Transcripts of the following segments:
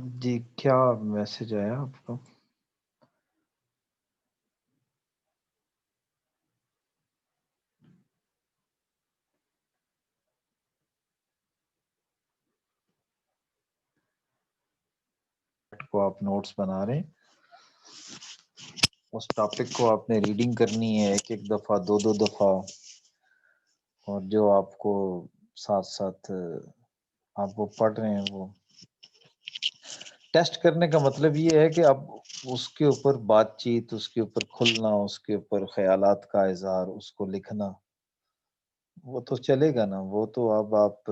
जी, क्या मैसेज आया आपको? को आप नोट्स बना रहे हैं, उस टॉपिक को आपने रीडिंग करनी है एक एक दफ़ा, दो दो दफ़ा, और जो आपको साथ साथ आप वो पढ़ रहे हैं वो टेस्ट करने का मतलब ये है कि अब उसके ऊपर बातचीत, उसके ऊपर खुलना, उसके ऊपर ख्यालात का इज़हार, उसको लिखना, वो तो चलेगा ना। वो तो अब आप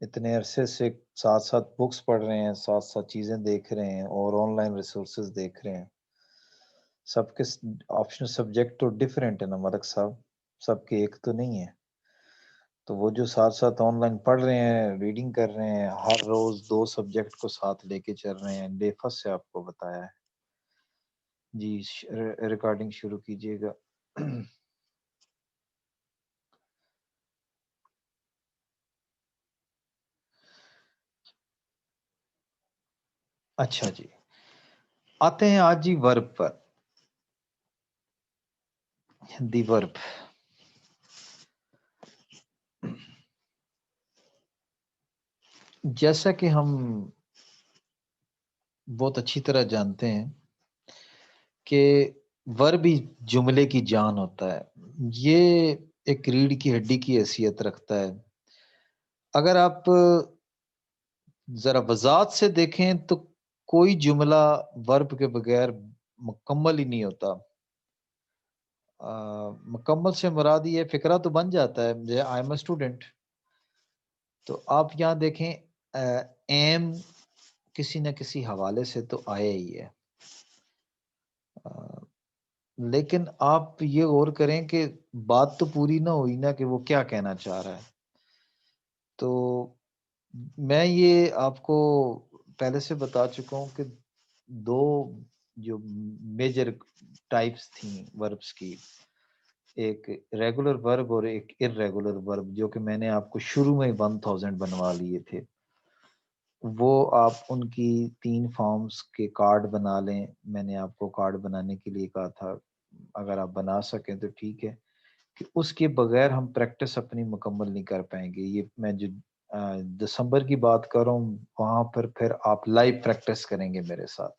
इतने अरसे से साथ-साथ बुक्स पढ़ रहे हैं, साथ-साथ चीज़ें देख रहे हैं और ऑनलाइन रिसोर्सेज़ देख रहे हैं। सबके ऑप्शनल सब्जेक्ट तो डिफरेंट है ना मलिक साहब, सबके एक तो नहीं है। तो वो जो साथ-साथ ऑनलाइन पढ़ रहे हैं, रीडिंग कर रहे हैं, हर रोज़ 2 सब्जेक्ट को साथ लेके चल रहे हैं, बेफस से आपको बताया है। जी, रिकॉर्डिंग शुरू कीजिएगा। अच्छा जी, आते हैं आज जी वर्ब पर, दी वर्ब। जैसा कि हम बहुत अच्छी तरह जानते हैं कि वर्ब ही जुमले की जान होता है। ये एक रीढ़ की हड्डी की हैसियत रखता है। अगर आप ज़रा वज़ाहत से देखें तो कोई जुमला वर्ब के बगैर मुकम्मल ही नहीं होता। मुकम्मल से मुराद ये फ़िक्रा तो बन जाता है, जैसे आई एम अ स्टूडेंट। तो आप यहाँ देखें एम किसी न किसी हवाले से तो आया ही है। अ, लेकिन आप ये गौर करें कि बात तो पूरी ना हुई ना कि वो क्या कहना चाह रहा है। तो मैं ये आपको पहले से बता चुका हूँ कि 2 जो मेजर टाइप्स थी वर्ब्स की, एक रेगुलर वर्ब और एक इर्रेगुलर वर्ब, जो कि मैंने आपको शुरू में ही 1000 बनवा लिए थे। वो आप उनकी 3 फॉर्म्स के कार्ड बना लें। मैंने आपको कार्ड बनाने के लिए कहा था, अगर आप बना सकें तो ठीक है, कि उसके बगैर हम प्रैक्टिस अपनी मुकम्मल नहीं कर पाएँगे। ये मैं जो दिसंबर की बात कर रहा हूँ, वहाँ पर फिर आप लाइव प्रैक्टिस करेंगे मेरे साथ,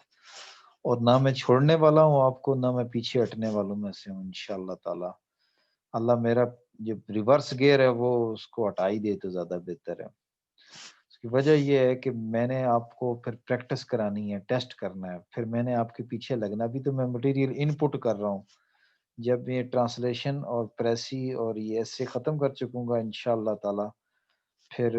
और ना मैं छोड़ने वाला हूँ आपको, ना मैं पीछे हटने वालों में से हूँ इंशाअल्लाह ताला। अल्लाह मेरा जो रिवर्स गियर है वो उसको हटा ही दे तो ज़्यादा बेहतर है। उसकी वजह ये है कि मैंने आपको फिर प्रैक्टिस करानी है, टेस्ट करना है, फिर मैंने आपके पीछे लगना भी, तो मैं मटेरियल इनपुट कर रहा हूँ। जब ये ट्रांसलेशन और प्रेसी और ये ऐसे ख़त्म कर चुकूँगा इंशाअल्लाह ताला, फिर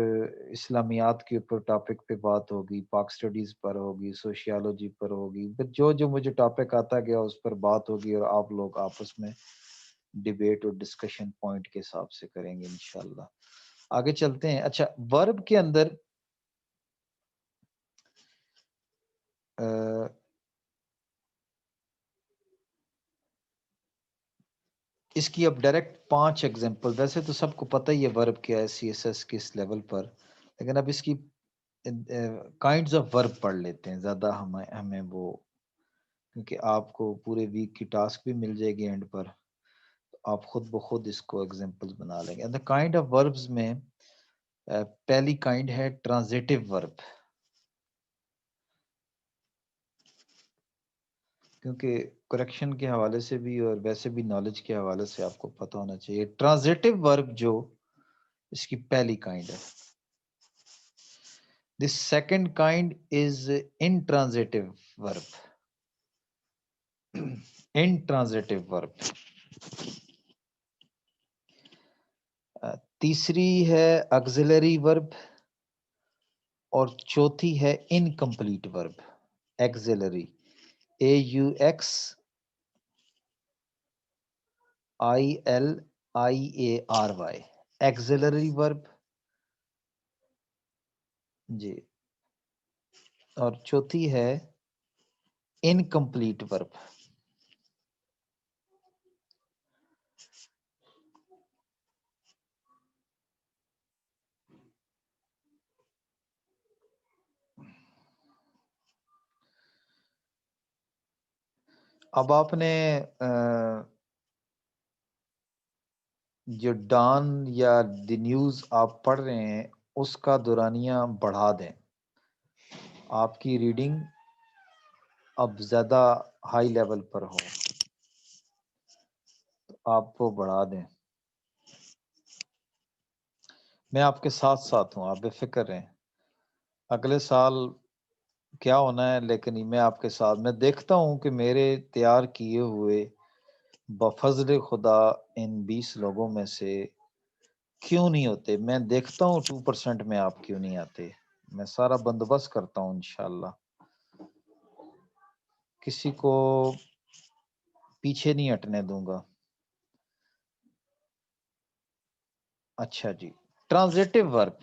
इस्लामियात के ऊपर टॉपिक पे बात होगी, पाक स्टडीज़ पर होगी, सोशियोलॉजी पर होगी, बट जो-जो मुझे टॉपिक आता गया उस पर बात होगी और आप लोग आपस में डिबेट और डिस्कशन पॉइंट के हिसाब से करेंगे इंशाअल्लाह। आगे चलते हैं। अच्छा, वर्ब के अंदर अ, इसकी अब डायरेक्ट 5 एग्ज़ाम्पल, वैसे तो सबको पता ही है वर्ब क्या है सीएसएस किस लेवल पर, लेकिन अब इसकी काइंड्स ऑफ वर्ब पढ़ लेते हैं, ज़्यादा हमें हमें वो, क्योंकि आपको पूरे वीक की टास्क भी मिल जाएगी एंड पर, तो आप खुद ब खुद इसको एग्ज़ाम्पल्स बना लेंगे। And the kind of verbs में पहली काइंड है ट्रांज़िटिव वर्ब, क्योंकि करेक्शन के हवाले से भी और वैसे भी नॉलेज के हवाले से आपको पता होना चाहिए। ट्रांज़िटिव वर्ब जो इसकी पहली काइंड है। The second kind is intransitive verb. Intransitive verb. तीसरी है auxiliary verb और चौथी है incomplete verb. Auxiliary. AUXILIARY. Auxiliary verb. जी, और चौथी है incomplete verb. अब आपने जो डॉन या द न्यूज़ आप पढ़ रहे हैं उसका दुरानिया बढ़ा दें। आपकी रीडिंग अब ज़्यादा हाई लेवल पर हो तो आप वो बढ़ा दें। मैं आपके साथ साथ हूँ, आप बेफिक्र रहें। अगले साल क्या होना है, लेकिन मैं आपके साथ, मैं देखता हूँ कि मेरे तैयार किए हुए बफज़ल खुदा इन 20 लोगों में से क्यों नहीं होते। मैं देखता हूँ 2% में आप क्यों नहीं आते। मैं सारा बंदोबस्त करता हूँ इंशाल्लाह, किसी को पीछे नहीं हटने दूंगा। अच्छा जी, ट्रांजिटिव वर्ब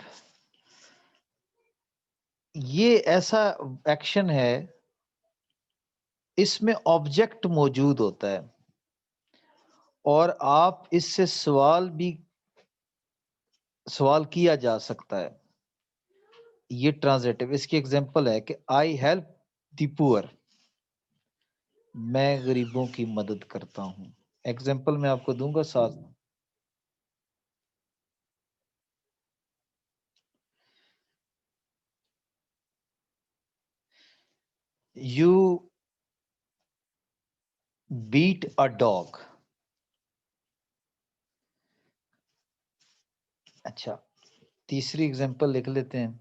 ये ऐसा एक्शन है, इसमें ऑब्जेक्ट मौजूद होता है और आप इससे सवाल किया जा सकता है। ये ट्रांजिटिव, इसकी एग्जांपल है कि आई हेल्प द पुअर, मैं गरीबों की मदद करता हूं। एग्जांपल मैं आपको दूंगा साथ। You beat a dog. अच्छा, तीसरी एग्जांपल लिख लेते हैं।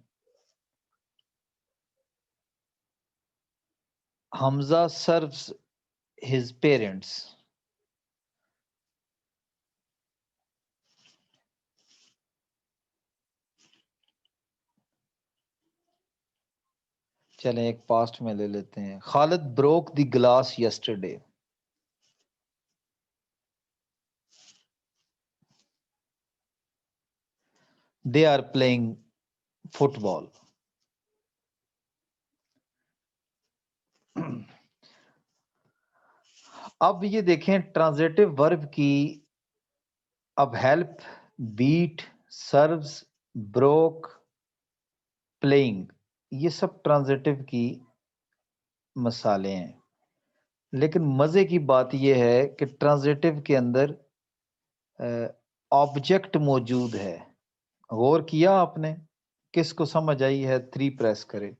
Hamza serves his parents. चलें एक पास्ट में ले लेते हैं। Khalid broke the glass yesterday. They are playing football. अब ये देखें ट्रांजिटिव वर्ब की, अब help, beat, serves, broke, playing, ये सब ट्रांजिटिव की मिसालें हैं। लेकिन मजे की बात यह है कि ट्रांजिटिव के अंदर ऑब्जेक्ट मौजूद है। गौर किया आपने? किसको समझ आई है 3 प्रेस करें।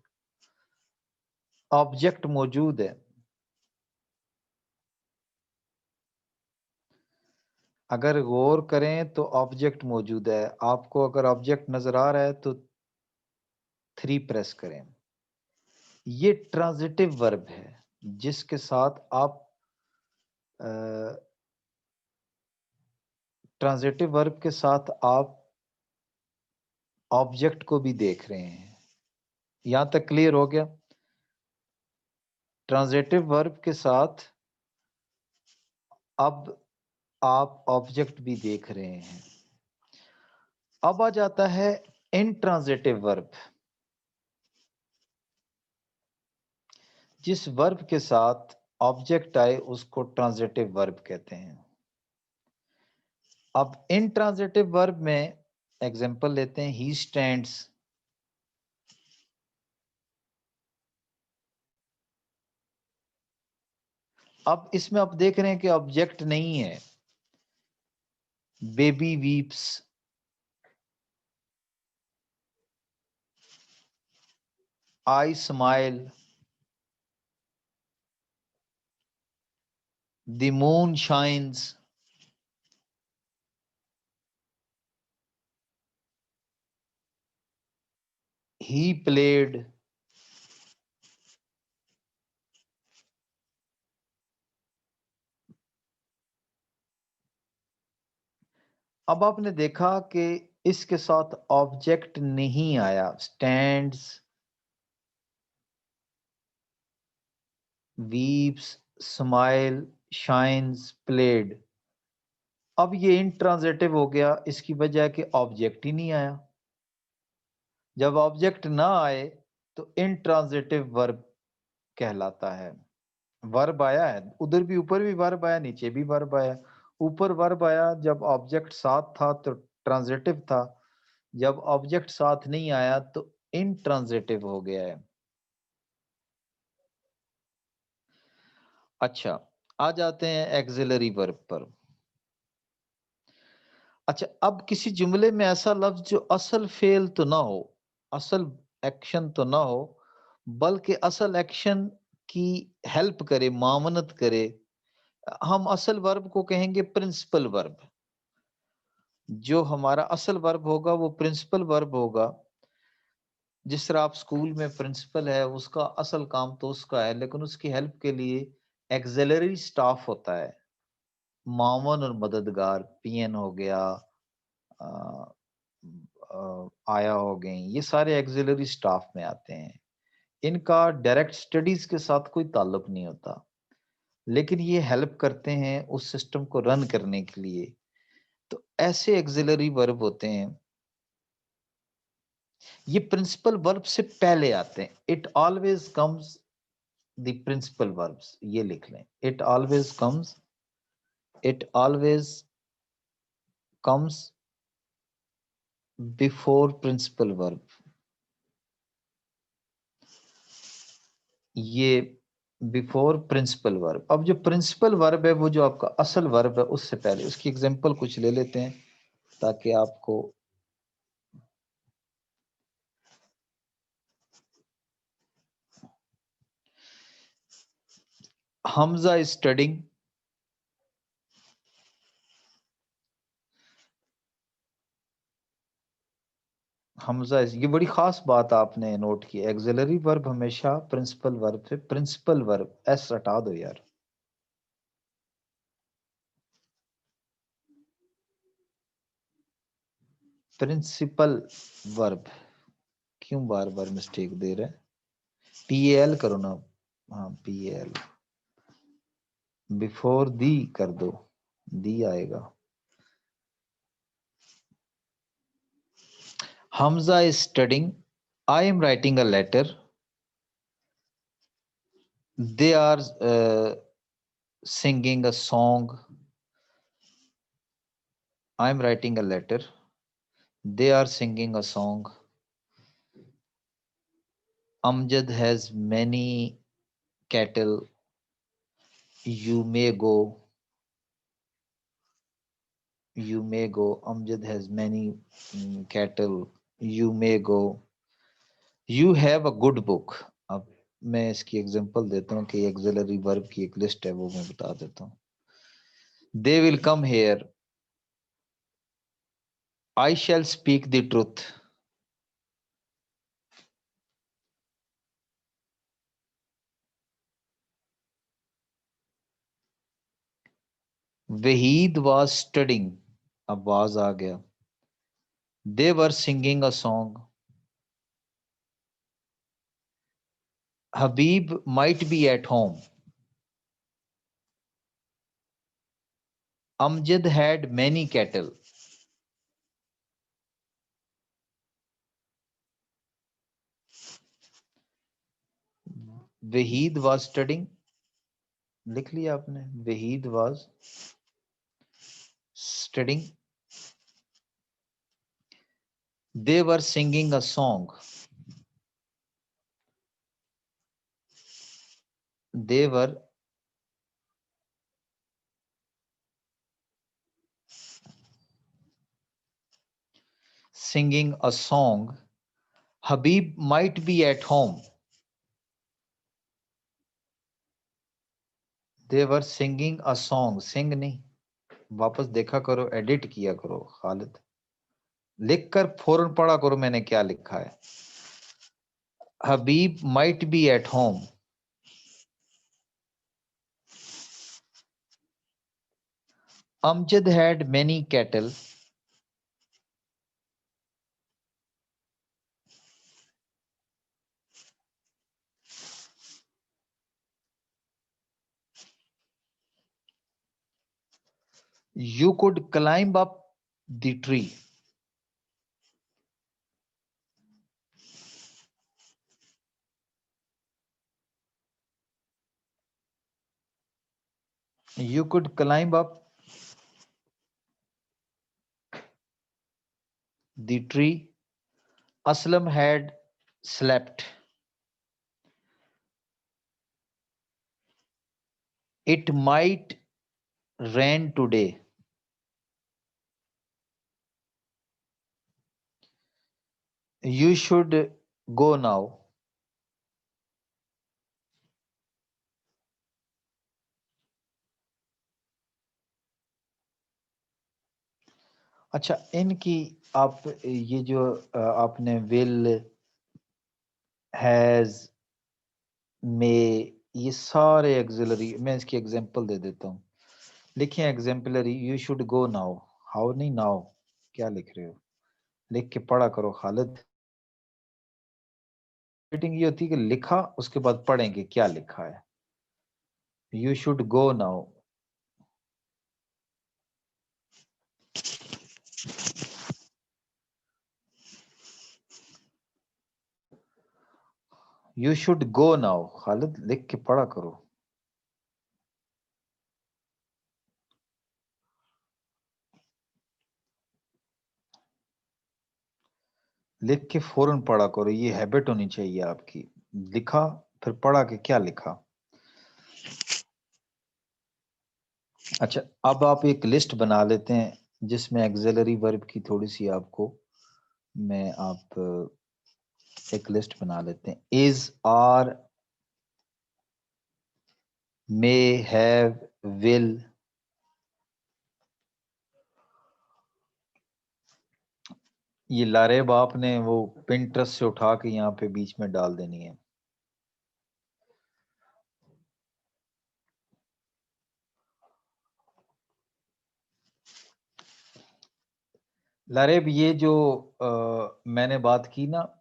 ऑब्जेक्ट मौजूद है। अगर गौर करें तो ऑब्जेक्ट मौजूद है। आपको अगर ऑब्जेक्ट नजर आ रहा है तो 3 प्रेस करें। ये ट्रांजिटिव वर्ब है जिसके साथ आप ट्रांजिटिव वर्ब के साथ आप ऑब्जेक्ट को भी देख रहे हैं। यहां तक क्लियर हो गया? ट्रांजिटिव वर्ब के साथ अब आप ऑब्जेक्ट भी देख रहे हैं। अब आ जाता है इनट्रांजिटिव वर्ब। जिस वर्ब के साथ ऑब्जेक्ट आए उसको ट्रांजिटिव वर्ब कहते हैं। अब इनट्रांजिटिव वर्ब में एग्जांपल लेते हैं। He stands. अब इसमें आप देख रहे हैं कि ऑब्जेक्ट नहीं है। Baby weeps. I smile. The moon shines. He played. अब आपने देखा कि इसके साथ ऑब्जेक्ट नहीं आया। Stands, weeps, smile, shines, played. अब ये इंट्रांजिटिव हो गया, इसकी वजह है कि ऑब्जेक्ट ही नहीं आया। जब ऑब्जेक्ट ना आए तो इंट्रांजिटिव वर्ब कहलाता है। वर्ब आया है, उधर भी ऊपर भी वर्ब आया, नीचे भी वर्ब आया। ऊपर वर्ब आया जब ऑब्जेक्ट साथ था तो ट्रांजिटिव था। जब ऑब्जेक्ट साथ नहीं आया तो इंट्रांजिटिव हो गया है। अच्छा, आ जाते हैं एक्सिलरी वर्ब पर। अच्छा, अब किसी जुमले में ऐसा लफ्ज जो असल फेल तो ना हो, असल एक्शन तो ना हो, बल्कि असल एक्शन की हेल्प करे, मामनत करे, हम असल वर्ब को कहेंगे प्रिंसिपल वर्ब। जो हमारा असल वर्ब होगा वो प्रिंसिपल वर्ब होगा। जिस तरह आप स्कूल में प्रिंसिपल है, उसका असल काम तो उसका है, लेकिन उसकी हेल्प के लिए एक्सिलरी स्टाफ होता है, मावन और मददगार, पीएन हो गया, अ, आया हो गई, ये सारे एक्सिलरी स्टाफ में आते हैं। इनका डायरेक्ट स्टडीज के साथ कोई ताल्लुक नहीं होता, लेकिन ये हेल्प करते हैं उस सिस्टम को रन करने के लिए। तो ऐसे एक्सिलरी वर्ब होते हैं, ये प्रिंसिपल वर्ब से पहले आते हैं। It always comes the principal verbs, ये लिख लें, it always comes before principal verb. ये बिफोर प्रिंसिपल वर्ब। अब जो प्रिंसिपल वर्ब है वो जो आपका असल वर्ब है उससे पहले, उसकी एग्जांपल कुछ ले लेते हैं ताकि आपको। Hamza is studying, Hamza is, ये बड़ी खास बात आपने नोट की, एक्सिलरी वर्ब हमेशा प्रिंसिपल वर्ब से, प्रिंसिपल वर्ब एस हटा दो यार, प्रिंसिपल वर्ब क्यों बार बार मिस्टेक दे रहे हैं, पीएल करो ना, हाँ पीएल, बिफोर दी कर दो, दी आएगा। Hamza is studying, I am writing a letter, they are singing a song, I am writing a letter, they are singing a song, Amjad has many cattle, you may go, you may go, Amjad has many cattle, you may go, you have a good book। अब मैं इसकी example देता हूँ कि axillary verb की एक list है, वो मैं बता देता हूँ। They will come here, I shall speak the truth, Wahid was studying, अब वाज आ गया, they were singing a song, Habib might be at home, Amjad had many cattle, Wahid was studying, लिख लिया आपने, Wahid was studying, they were singing a song, they were singing a song, Habib might be at home, they were singing a song, sing नहीं, वापस देखा करो, edit किया करो खालिद, लिख कर फौरन पढ़ा करो मैंने क्या लिखा है। Habib might be at home, Amjad had many cattle, you could climb up the tree, you could climb up the tree, Aslam had slept It might rain today. You should go now. अच्छा, इनकी आप ये जो आपने will, has, मे, ये सारे axillary, मैं इसकी एग्जांपल दे देता हूँ। लिखिए exemplary, you should go now. How नहीं, नाउ क्या लिख रहे हो, लिख के पढ़ा करो खालिद। राइटिंग ये होती है कि लिखा उसके बाद पढ़ेंगे क्या लिखा है। You should go now. You should go now, Khalid लिख के पढ़ा करो। लिख के फौरन पढ़ा करो, ये हैबिट होनी चाहिए आपकी। लिखा फिर पढ़ा के क्या लिखा। अच्छा, अब आप एक लिस्ट बना लेते हैं जिसमें एक्सिलरी वर्ब की थोड़ी सी आपको मैं आप एक लिस्ट बना लेते हैं। Is, are, may, have, will. ये लारेब आपने वो पिंटरेस्ट से उठा के यहाँ पे बीच में डाल देनी है। लारेब ये जो मैंने बात की ना,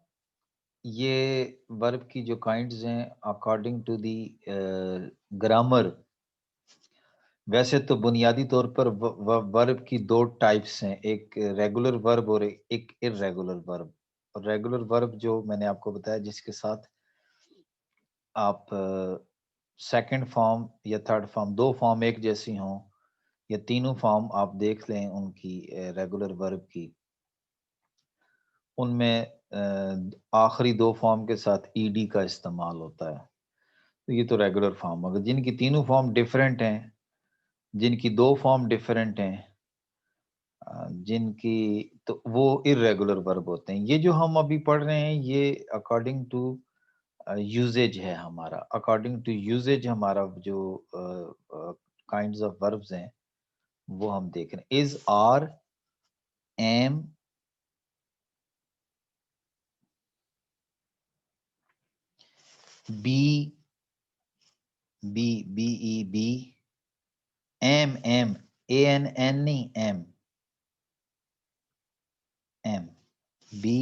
ये वर्ब की जो काइंड्स हैं अकॉर्डिंग टू दी ग्रामर, वैसे तो बुनियादी तौर पर वर्ब की दो टाइप्स हैं, एक रेगुलर वर्ब और एक इर्रेगुलर वर्ब। और रेगुलर वर्ब जो मैंने आपको बताया जिसके साथ आप सेकंड फॉर्म या थर्ड फॉर्म, दो फॉर्म एक जैसी हों या तीनों फॉर्म आप देख लें उनकी रेगुलर वर्ब की, उनमें आखिरी दो फॉर्म के साथ ईडी का इस्तेमाल होता है। तो ये तो रेगुलर फॉर्म। अगर जिनकी तीनों फॉर्म डिफरेंट हैं, जिनकी दो फॉर्म डिफरेंट हैं, जिनकी, तो वो इर्रेगुलर वर्ब होते हैं। ये जो हम अभी पढ़ रहे हैं ये अकॉर्डिंग टू यूजेज है हमारा, अकॉर्डिंग टू यूजेज हमारा जो काइंड्स ऑफ वर्ब्स हैं वो हम देख रहे हैं। Is, are, am, be, be, am, ए एन एन नहीं, am, am, be,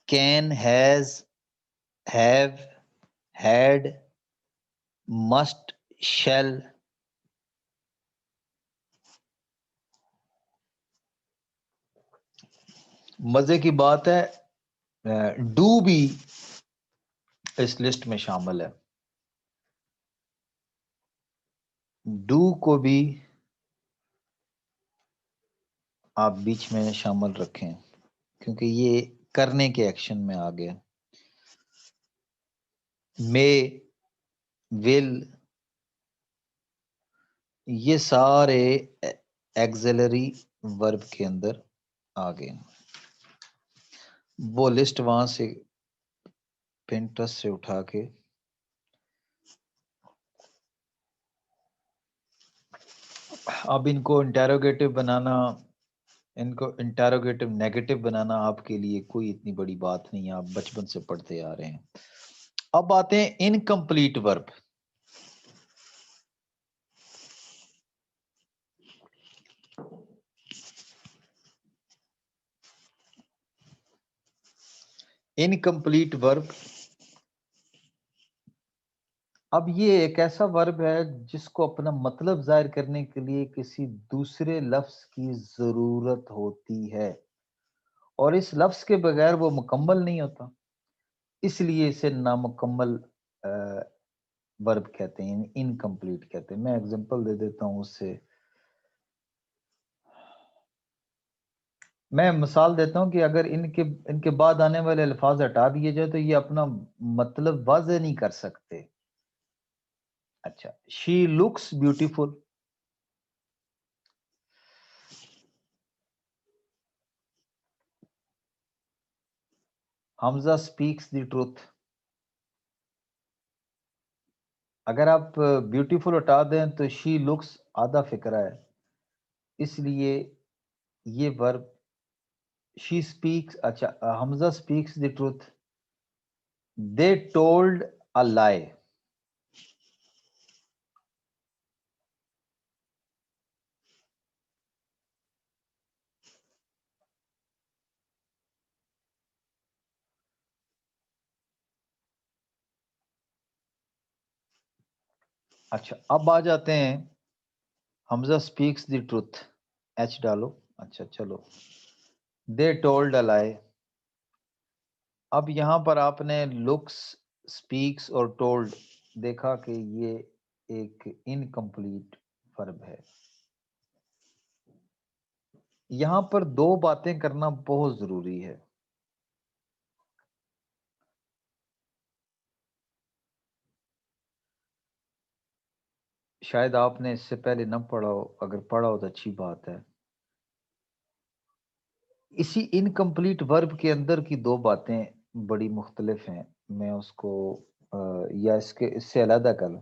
can, has, have, had, must, shall. मजे की बात है, डू भी इस लिस्ट में शामिल है। डू को भी आप बीच में शामिल रखें क्योंकि ये करने के एक्शन में आ गया। मे, विल, ये सारे एक्सिलरी वर्ब के अंदर आ गए। वो लिस्ट वहां से पिंटरेस्ट से उठा के अब इनको इंटेरोगेटिव बनाना, इनको इंटेरोगेटिव नेगेटिव बनाना आपके लिए कोई इतनी बड़ी बात नहीं है, आप बचपन से पढ़ते आ रहे हैं। अब आते हैं इनकम्प्लीट वर्ब। इनकम्प्लीट वर्ब, अब ये एक ऐसा वर्ब है जिसको अपना मतलब जाहिर करने के लिए किसी दूसरे लफ्ज की जरूरत होती है और इस लफ्ज के बगैर वो मुकम्मल नहीं होता, इसलिए इसे नामुकम्मल वर्ब कहते हैं, इनकम्प्लीट कहते हैं। मैं एग्जांपल दे देता हूं उससे, मैं मिसाल देता हूं कि अगर इनके इनके बाद आने वाले अल्फाज हटा दिए जाए तो ये अपना मतलब वाज़ेह नहीं कर सकते। अच्छा, she looks beautiful. Hamza speaks the truth. अगर आप ब्यूटीफुल हटा दें तो शी लुक्स आधा फिक्रा है, इसलिए ये वर्ब शी स्पीक्स। अच्छा, Hamza speaks the truth, they told a lie. अच्छा, अब आ जाते हैं Hamza speaks the truth, H डालो। अच्छा चलो, दे टोल्ड अ लाई। अब यहां पर आपने लुक्स, स्पीक्स और टोल्ड देखा कि ये एक इनकम्प्लीट वर्ब है। यहां पर दो बातें करना बहुत जरूरी है। शायद आपने इससे पहले न पढ़ा हो, अगर पढ़ा हो तो अच्छी बात है। इसी इनकम्प्लीट वर्ब के अंदर की दो बातें बड़ी मुख्तलिफ हैं। मैं उसको या इसके इससे अलग कर लूं।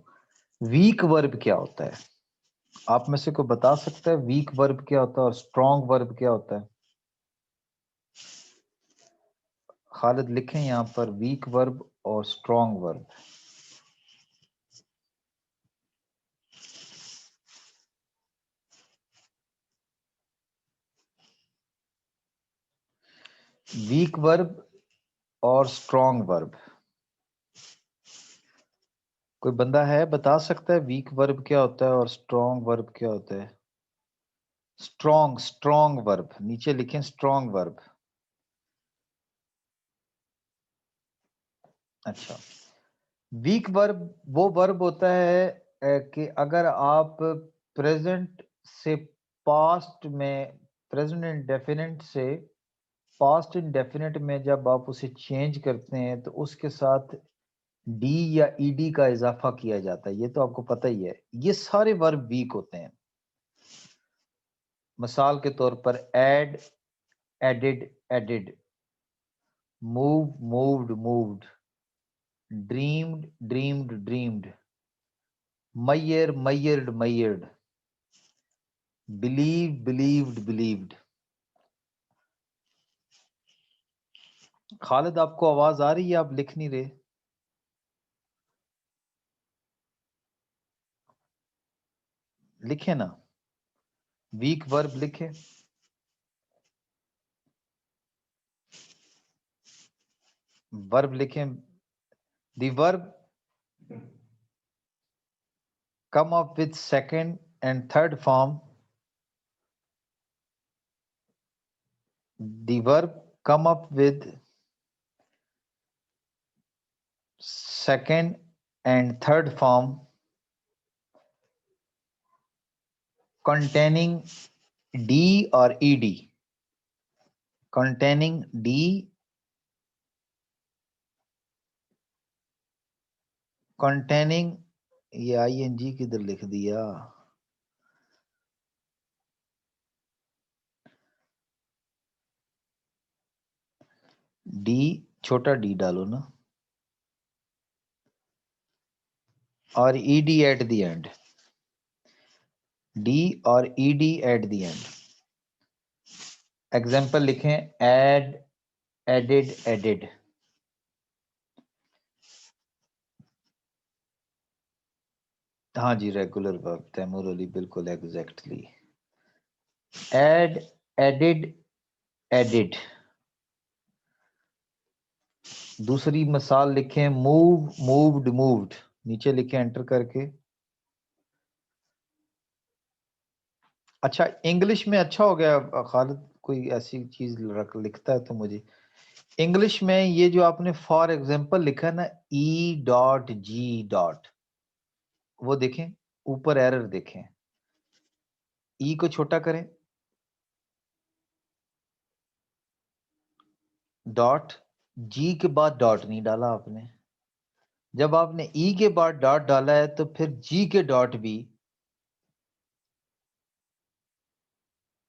वीक वर्ब क्या होता है? आप में से कोई बता सकता है वीक वर्ब क्या होता है और स्ट्रॉन्ग वर्ब क्या होता है? खालिद लिखें यहां पर वीक वर्ब और स्ट्रॉन्ग वर्ब। वीक वर्ब और स्ट्रॉन्ग वर्ब, कोई बंदा है बता सकता है वीक वर्ब क्या होता है और स्ट्रॉन्ग वर्ब क्या होता है? स्ट्रॉन्ग, स्ट्रॉन्ग वर्ब नीचे लिखें, स्ट्रॉन्ग वर्ब। अच्छा, वीक वर्ब वो वर्ब होता है कि अगर आप प्रेजेंट से पास्ट में, प्रेजेंट इंडेफिनिट से पास्ट इंडेफिनिट में जब आप उसे चेंज करते हैं तो उसके साथ डी या ईडी का इजाफा किया जाता है। ये तो आपको पता ही है। ये सारे वर्ब वीक होते हैं। मिसाल के तौर पर add, added, added, move, moved, moved, dreamed, dreamed, dreamed, mire, mired, mired, believe, believed, believed. Khalid आपको आवाज आ रही है? आप लिख नहीं रहे। लिखे ना, वीक वर्ब लिखे। वर्ब लिखें। The verb come up with second and third form. The verb come up with second and third form containing d or ed, containing d, containing, ये ing किधर लिख दिया? डी, छोटा डी डालो ना, और ed at the end, D और ed at the end। Example लिखें, एड, एडिड, एडिड। हाँ जी, रेगुलर वर्ब तैमूर अली, बिल्कुल एग्जैक्टली। Add, added, added. दूसरी मिसाल लिखें, मूव, मूव्ड, मूव्ड। नीचे लिखें एंटर करके। अच्छा, इंग्लिश में अच्छा हो गया खालिद, कोई ऐसी चीज रख लिखता है तो मुझे। इंग्लिश में ये जो आपने फॉर एग्जांपल लिखा है ना, ई डॉट जी डॉट, वो देखें ऊपर एरर देखें। ई को छोटा करें, डॉट, जी के बाद डॉट नहीं डाला आपने। जब आपने ई के बाद डॉट डाला है तो फिर जी के डॉट भी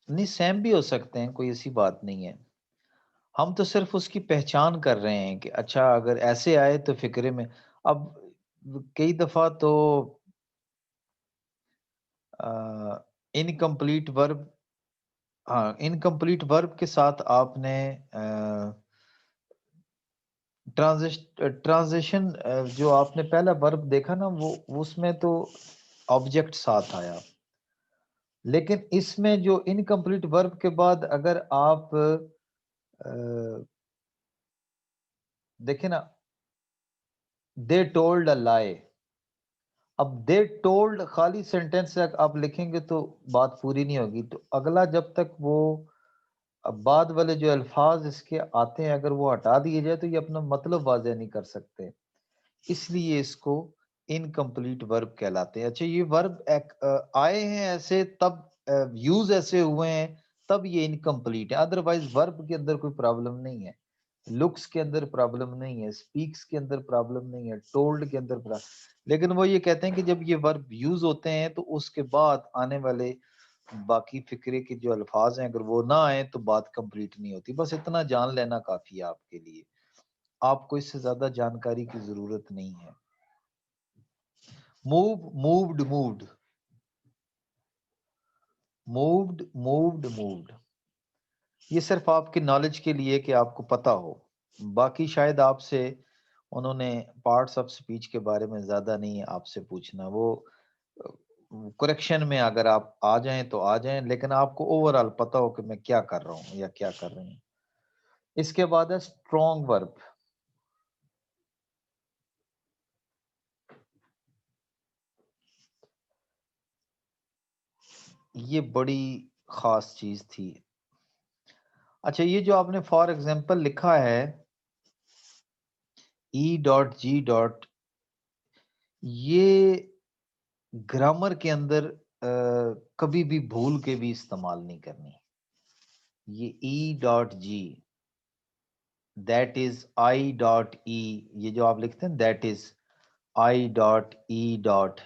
नहीं, सेम भी हो सकते हैं, कोई ऐसी बात नहीं है। हम तो सिर्फ उसकी पहचान कर रहे हैं कि अच्छा अगर ऐसे आए तो फिक्रे में। अब कई दफा तो इनकम्प्लीट वर्ब, हाँ इनकम्प्लीट वर्ब के साथ आपने ट्रांजिशन, जो आपने पहला वर्ब देखा ना वो उसमें तो ऑब्जेक्ट साथ आया, लेकिन इसमें जो इनकम्प्लीट वर्ब के बाद अगर आप देखें ना, दे टोल्ड अ लाई। अब दे टोल्ड खाली सेंटेंस से आप लिखेंगे तो बात पूरी नहीं होगी, तो अगला जब तक वो अब बाद वाले जो अल्फाज इसके आते हैं अगर वो हटा दिए जाए तो ये अपना मतलब वाज़ह नहीं कर सकते, इसलिए इसको इनकम्प्लीट वर्ब कहलाते हैं। अच्छा ये वर्ब आए हैं ऐसे तब, यूज ऐसे हुए हैं तब ये इनकम्प्लीट है, अदरवाइज वर्ब के अंदर कोई प्रॉब्लम नहीं है, लुक्स के अंदर प्रॉब्लम नहीं है, स्पीक्स के अंदर प्रॉब्लम नहीं है, टोल्ड के अंदर प्रॉब्लम। लेकिन वो ये कहते हैं कि जब ये वर्ब यूज होते हैं तो उसके बाद आने वाले बाकी फिक्रे के जो अल्फाज हैं अगर वो ना आए तो बात कंप्लीट नहीं होती। बस इतना जान लेना काफी है आपके लिए, आपको इससे ज्यादा जानकारी की जरूरत नहीं है। Move, moved, moved, moved, moved, moved, ये सिर्फ आपकी नॉलेज के लिए कि आपको पता हो, बाकी शायद आपसे उन्होंने पार्ट्स ऑफ स्पीच के बारे में ज्यादा नहीं आपसे पूछना, वो करेक्शन में अगर आप आ जाएं तो आ जाएं, लेकिन आपको ओवरऑल पता हो कि मैं क्या कर रहा हूं या क्या कर रही हूँ। इसके बाद है स्ट्रॉन्ग वर्ब। ये बड़ी खास चीज थी। अच्छा ये जो आपने फॉर एग्जांपल लिखा है ई डॉट जी डॉट, ये ग्रामर के अंदर कभी भी भूल के भी इस्तेमाल नहीं करनी। ये E dot G, that is I dot E, ये जो आप लिखते हैं that is I dot E dot,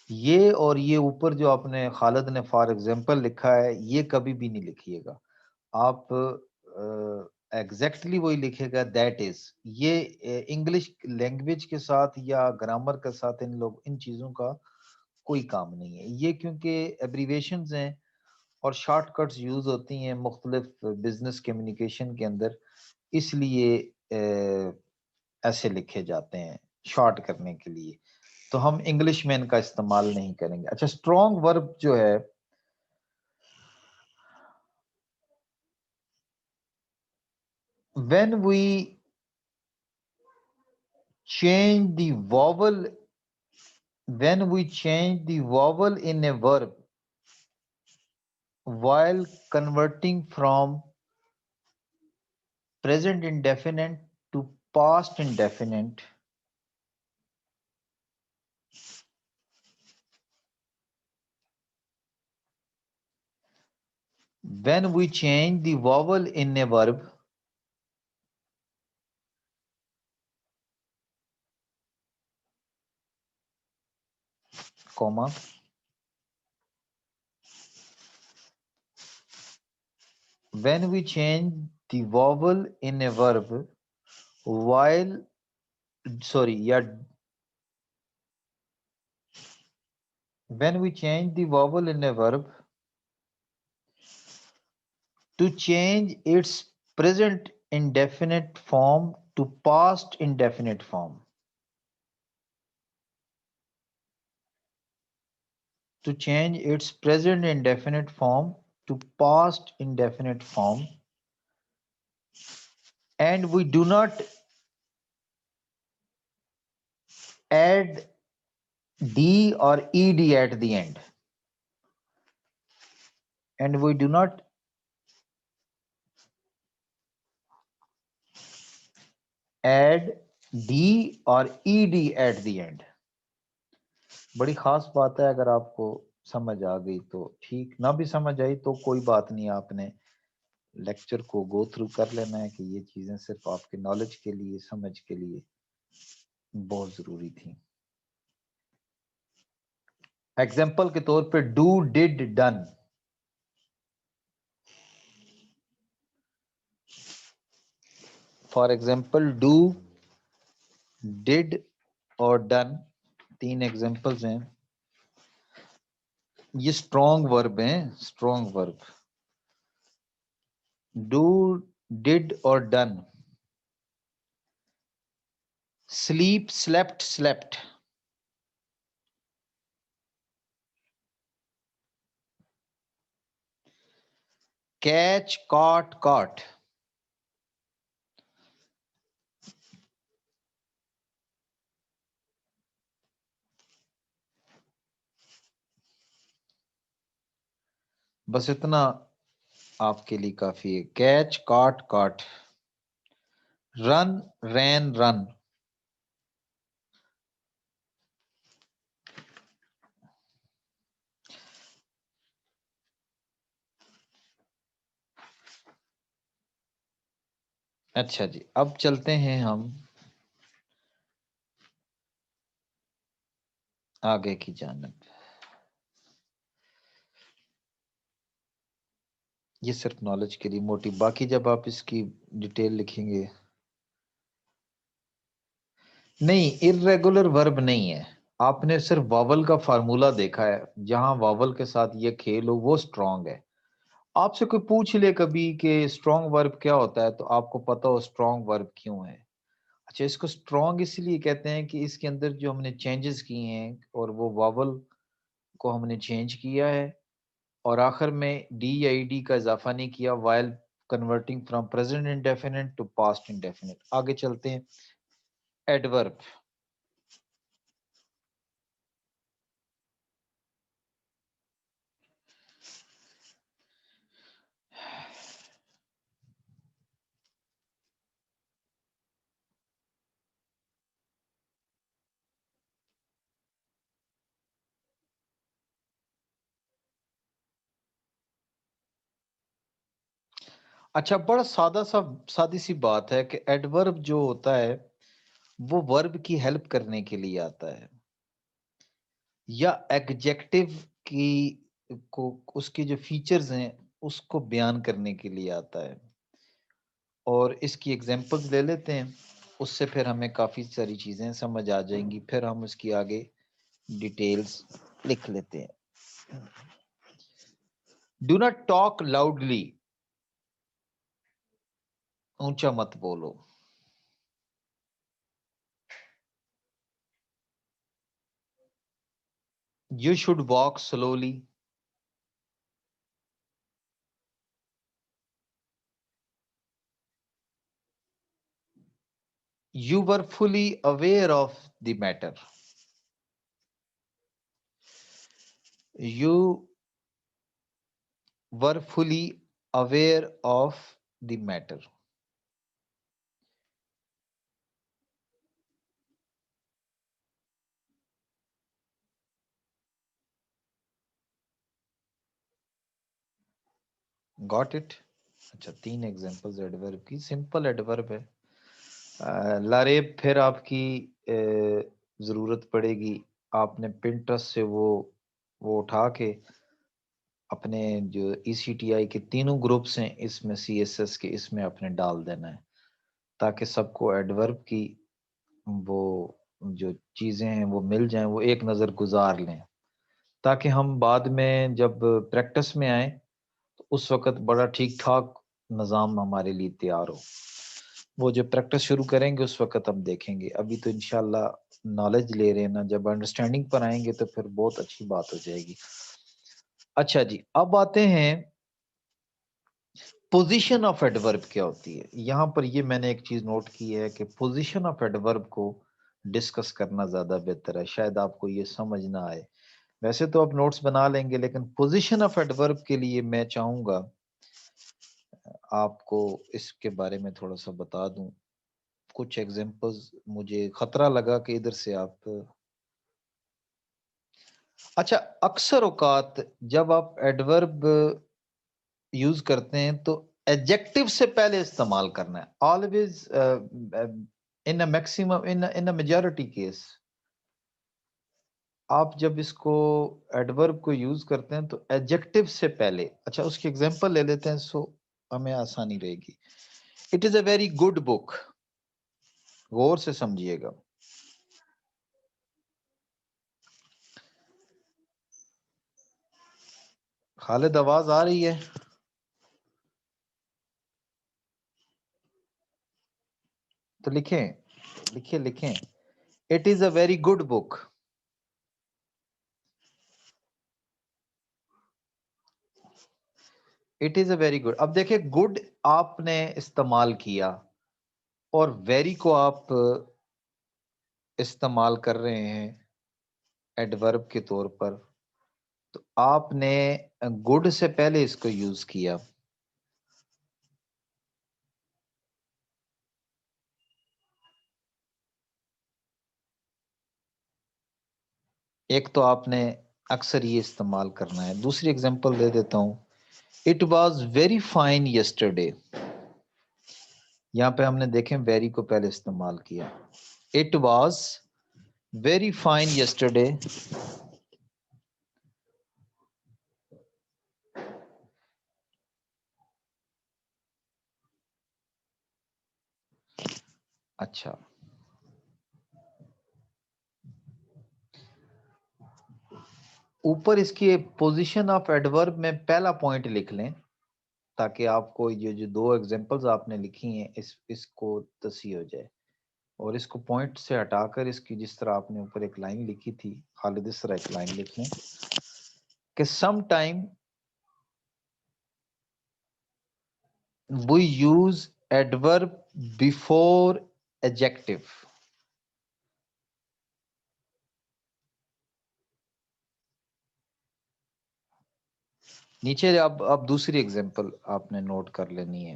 ये और ये ऊपर जो आपने खालिद ने फॉर एग्जांपल लिखा है ये कभी भी नहीं लिखिएगा आप, एग्जैक्टली वही लिखेगा दैट इज। ये इंग्लिश लैंग्वेज के साथ या ग्रामर के साथ इन लोग इन चीज़ों का कोई काम नहीं है, ये क्योंकि एब्रीवेशंस हैं और शॉर्टकट्स यूज होती हैं मुख्तलिफ बिजनेस कम्युनिकेशन के अंदर, इसलिए ऐसे लिखे जाते हैं शॉर्ट करने के लिए, तो हम इंग्लिश में इनका इस्तेमाल नहीं करेंगे। अच्छा स्ट्रॉन्ग वर्ब जो है, when we change the vowel, when we change the vowel in a verb while converting from present indefinite to past indefinite, when we change the vowel in a verb comma, when we change the vowel in a verb while, sorry, yeah, when we change the vowel in a verb to change its present indefinite form to past indefinite form, to change its present indefinite form to past indefinite form, and we do not add d or ed at the end, and we do not add d or ed at the end। बड़ी खास बात है, अगर आपको समझ आ गई तो ठीक, ना भी समझ आई तो कोई बात नहीं, आपने लेक्चर को गो थ्रू कर लेना है कि ये चीजें सिर्फ आपके नॉलेज के लिए, समझ के लिए। बहुत जरूरी थी। एग्जाम्पल के तौर पे do, did, done. For example do, did और डन, 3 एग्जाम्पल्स हैं। ये स्ट्रॉन्ग वर्ब हैं, स्ट्रॉन्ग वर्ब। डू, डिड और done. Sleep, slept, slept. Catch, caught, caught. बस इतना आपके लिए काफी है। Catch, caught, caught. Run, ran, run. अच्छा जी, अब चलते हैं हम आगे की जानब। ये सिर्फ नॉलेज के लिए मोटी, बाकी जब आप इसकी डिटेल लिखेंगे। नहीं, इर्रेगुलर वर्ब नहीं है। आपने सिर्फ वावल का फार्मूला देखा है, जहां वावल के साथ ये खेल हो वो स्ट्रांग है। आपसे कोई पूछ ले कभी कि स्ट्रांग वर्ब क्या होता है, तो आपको पता हो स्ट्रांग वर्ब क्यों है। अच्छा, इसको स्ट्रांग इसलिए कहते हैं कि इसके अंदर जो हमने चेंजेस किए हैं और वो वावल को हमने चेंज किया है, और आखिर में डी या ईडी का इजाफा नहीं किया, while converting from present indefinite to past indefinite. आगे चलते हैं। एडवर्ब। अच्छा, बड़ा सादी सी बात है कि एडवर्ब जो होता है वो वर्ब की हेल्प करने के लिए आता है, या एडजेक्टिव की को उसके जो फीचर्स हैं उसको बयान करने के लिए आता है। और इसकी एग्जांपल्स ले लेते हैं, उससे फिर हमें काफी सारी चीजें समझ आ जाएंगी, फिर हम उसकी आगे डिटेल्स लिख लेते हैं। Do not talk loudly. ऊंचा मत बोलो। You should walk slowly. You were fully aware of the matter. You were fully aware of the matter. Got it? अच्छा, 3 एग्जांपल्स एडवर्ब की, सिंपल एडवर्ब है। लारेब, फिर आपकी जरूरत पड़ेगी। आपने पिंटरेस्ट से वो उठा के अपने जो ECTI के तीनों ग्रुप्स हैं इसमें, CSS के इसमें आपने डाल देना है, ताकि सबको एडवर्ब की वो जो चीजें हैं वो मिल जाएं, वो एक नजर गुजार लें, ताकि हम बाद में जब प्रैक्टिस में आए तो उस वक्त बड़ा ठीक ठाक निज़ाम हमारे लिए तैयार हो। वो जब प्रैक्टिस शुरू करेंगे उस वक्त हम देखेंगे, अभी तो इंशाल्लाह नॉलेज ले रहे हैं ना, जब अंडरस्टैंडिंग पर आएंगे तो फिर बहुत अच्छी बात हो जाएगी। अच्छा जी, अब आते हैं पोजीशन ऑफ एडवर्ब क्या होती है। यहां पर ये मैंने एक चीज नोट की है कि पोजीशन ऑफ एडवर्ब को डिस्कस करना ज्यादा बेहतर है, शायद आपको ये समझ ना आए। वैसे तो आप नोट्स बना लेंगे, लेकिन पोजीशन ऑफ एडवर्ब के लिए मैं चाहूंगा आपको इसके बारे में थोड़ा सा बता दूं। कुछ एग्जांपल्स, मुझे खतरा लगा कि इधर से आप। अच्छा, अक्सर औकात जब आप एडवर्ब यूज करते हैं तो एडजेक्टिव से पहले इस्तेमाल करना है always. In a maximum in a majority case आप जब इसको एडवर्ब को यूज करते हैं तो एडजेक्टिव से पहले, अच्छा उसकी एग्जांपल ले लेते हैं सो हमें आसानी रहेगी। It is a very good book, गौर से समझिएगा। खालिद आवाज आ रही है? तो लिखें, लिखिए लिखें, it is a very good book. It is a very good. अब देखिए गुड आपने इस्तेमाल किया और वेरी को आप इस्तेमाल कर रहे हैं एडवर्ब के तौर पर, तो आपने गुड से पहले इसको यूज किया। एक तो आपने अक्सर ये इस्तेमाल करना है। दूसरी एग्जांपल दे देता हूं, it was very fine yesterday. यहां पे हमने देखें वेरी को पहले इस्तेमाल किया। It was very fine yesterday. अच्छा, ऊपर इसकी पोजीशन ऑफ एडवर्ब में पहला पॉइंट लिख लें ताकि आपको ये जो दो एग्जांपल्स आपने लिखी हैं इसको तसी हो जाए। और इसको पॉइंट से हटाकर इसकी जिस तरह आपने ऊपर एक लाइन लिखी थी, खालिद इस तरह एक लाइन लिख लें कि some time we use adverb before adjective. नीचे अब दूसरी एग्जांपल आपने नोट कर लेनी है।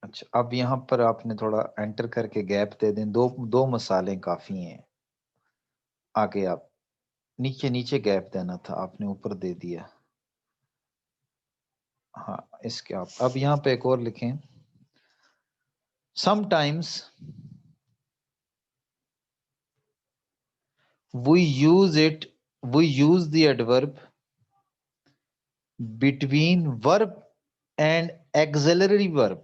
अच्छा, अब यहां पर आपने थोड़ा एंटर करके गैप दे दें, दो दो मसाले काफी हैं। आगे आप नीचे नीचे गैप देना था, आपने ऊपर दे दिया। हाँ, इसके आप अब यहाँ पे एक और लिखें, sometimes we use it, we use the adverb between verb and auxiliary verb.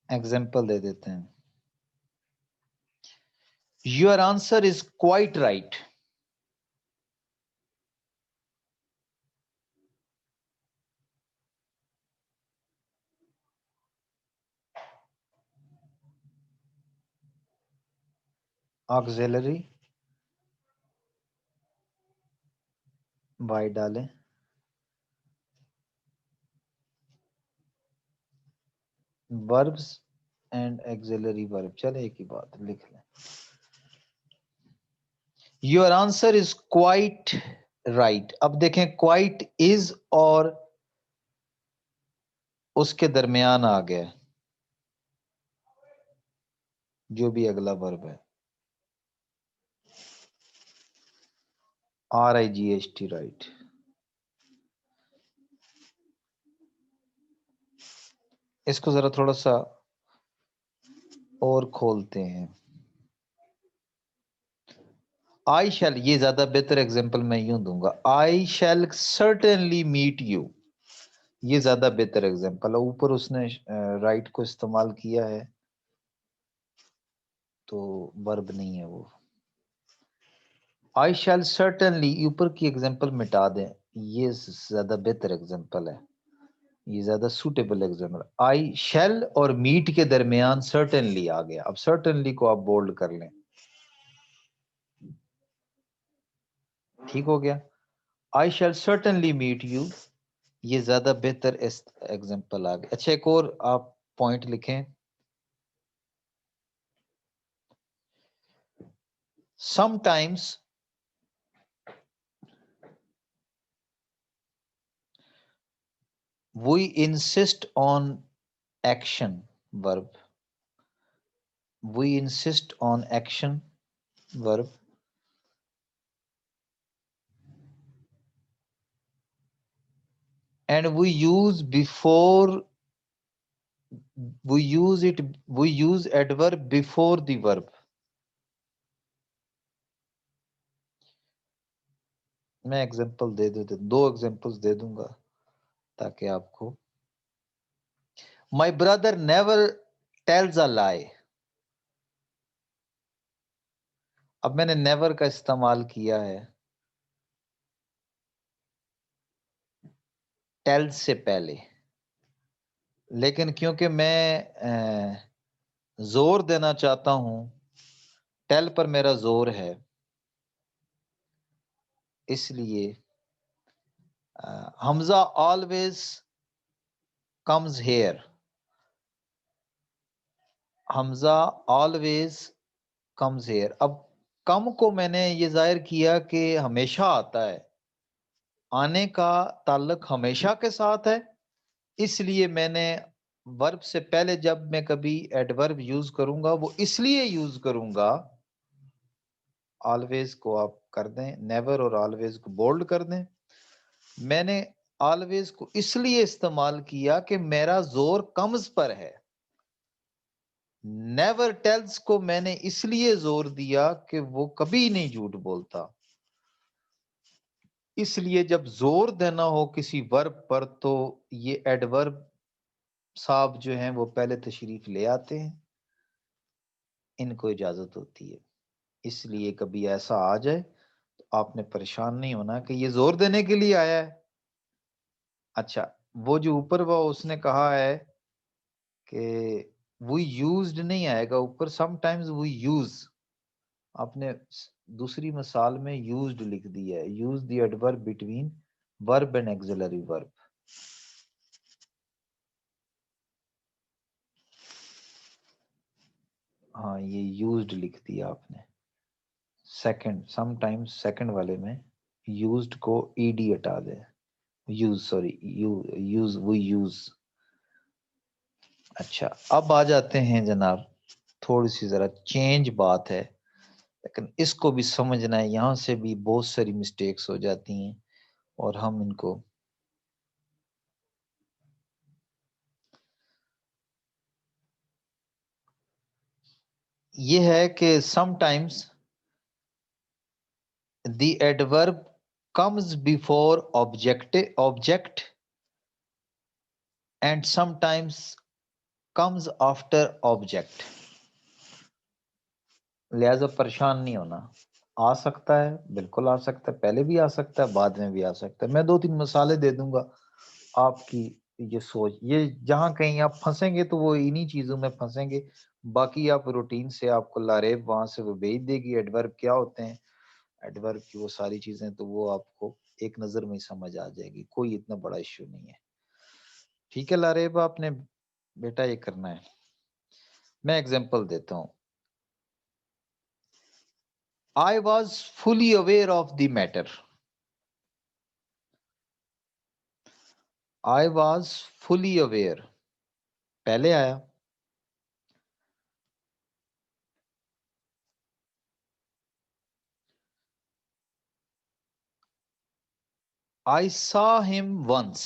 Example दे देते हैं, your answer is quite right. Auxiliary वाई डालें, वर्ब्स एंड एक्सिलरी वर्ब, चले एक ही बात लिख लें। Your answer is quite right. अब देखें क्वाइट इज और उसके दरमियान आ गया जो भी अगला वर्ब है, RIGHT राइट। इसको जरा थोड़ा सा और खोलते हैं। आई शैल, ये ज्यादा बेहतर एग्जांपल मैं यूं दूंगा, आई शैल सर्टेनली मीट यू। ये ज्यादा बेहतर एग्जांपल है। ऊपर उसने राइट को इस्तेमाल किया है तो वर्ब नहीं है वो। आई शैल सर्टेनली, ऊपर की एग्जांपल मिटा दें, ये ज्यादा बेहतर एग्जांपल है, ये ज्यादा सूटेबल एग्जांपल। आई शैल और मीट के दरमियान सर्टेनली आ गया। अब सर्टेनली को आप बोल्ड कर लें, ठीक हो गया। आई शैल सर्टेनली मीट यू, ये ज्यादा बेहतर एग्जांपल आ गया। अच्छा, एक और आप पॉइंट लिखें, sometimes we insist on action verb. We insist on action verb. And we use adverb before the verb. मैं एग्जांपल दे दूं, 2 एग्जांपल्स दे दूंगा ताकि आपको। My brother never tells a lie. अब मैंने नेवर का इस्तेमाल किया है टेल्स से पहले, लेकिन क्योंकि मैं जोर देना चाहता हूं, टेल पर मेरा जोर है, इसलिए Hamza always comes here. Hamza always comes here. अब कम को मैंने ये जाहिर किया कि हमेशा आता है, आने का ताल्लुक हमेशा के साथ है, इसलिए मैंने वर्ब से पहले जब मैं कभी एडवर्ब यूज करूंगा वो इसलिए यूज करूंगा, ऑलवेज को आप कर दें, नेवर और ऑलवेज को बोल्ड कर दें। मैंने ऑलवेज को इसलिए इस्तेमाल किया कि मेरा जोर कम्स पर है। नेवर टेल्स को मैंने इसलिए जोर दिया कि वो कभी नहीं झूठ बोलता। इसलिए जब जोर देना हो किसी वर्ब पर तो ये एडवर्ब साहब जो हैं वो पहले तशरीफ ले आते हैं, इनको इजाजत होती है। इसलिए कभी ऐसा आ जाए तो आपने परेशान नहीं होना कि ये जोर देने के लिए आया है। अच्छा, वो जो ऊपर वो उसने कहा है कि we used नहीं आएगा ऊपर, समटाइम्स we use, आपने दूसरी मिसाल में used लिख दिया है। use the adverb between verb and auxiliary verb। हाँ, ये used लिख दिया आपने। सेकंड, समटाइम्स सेकंड वाले में used को ed हटा दे, use, sorry, use, we use। अच्छा, अब आ जाते हैं जनाब, थोड़ी सी जरा चेंज बात है, लेकिन इसको भी समझना है, यहां से भी बहुत सारी मिस्टेक्स हो जाती हैं और हम इनको, ये है कि sometimes the adverb comes before object and sometimes comes after object. लिहाजा परेशान नहीं होना, आ सकता है, बिल्कुल आ सकता है, पहले भी आ सकता है, बाद में भी आ सकता है। मैं 2-3 मिसालें दे दूंगा, आपकी ये सोच, ये जहां कहीं आप फंसेंगे तो वो इन्हीं चीजों में फंसेंगे। बाकी आप रूटीन से आपको लारेब वहां से वो भेज देगी, एडवर्ब क्या होते हैं, एडवर्ब की वो सारी चीजें, तो वो आपको एक नजर में ही समझ आ जाएगी, कोई इतना बड़ा इश्यू नहीं है। ठीक है लारेब, आपने बेटा ये करना है। मैं एग्जांपल देता हूं। I was fully aware of the matter. I was fully aware पहले आया। आई सॉ हिम वंस,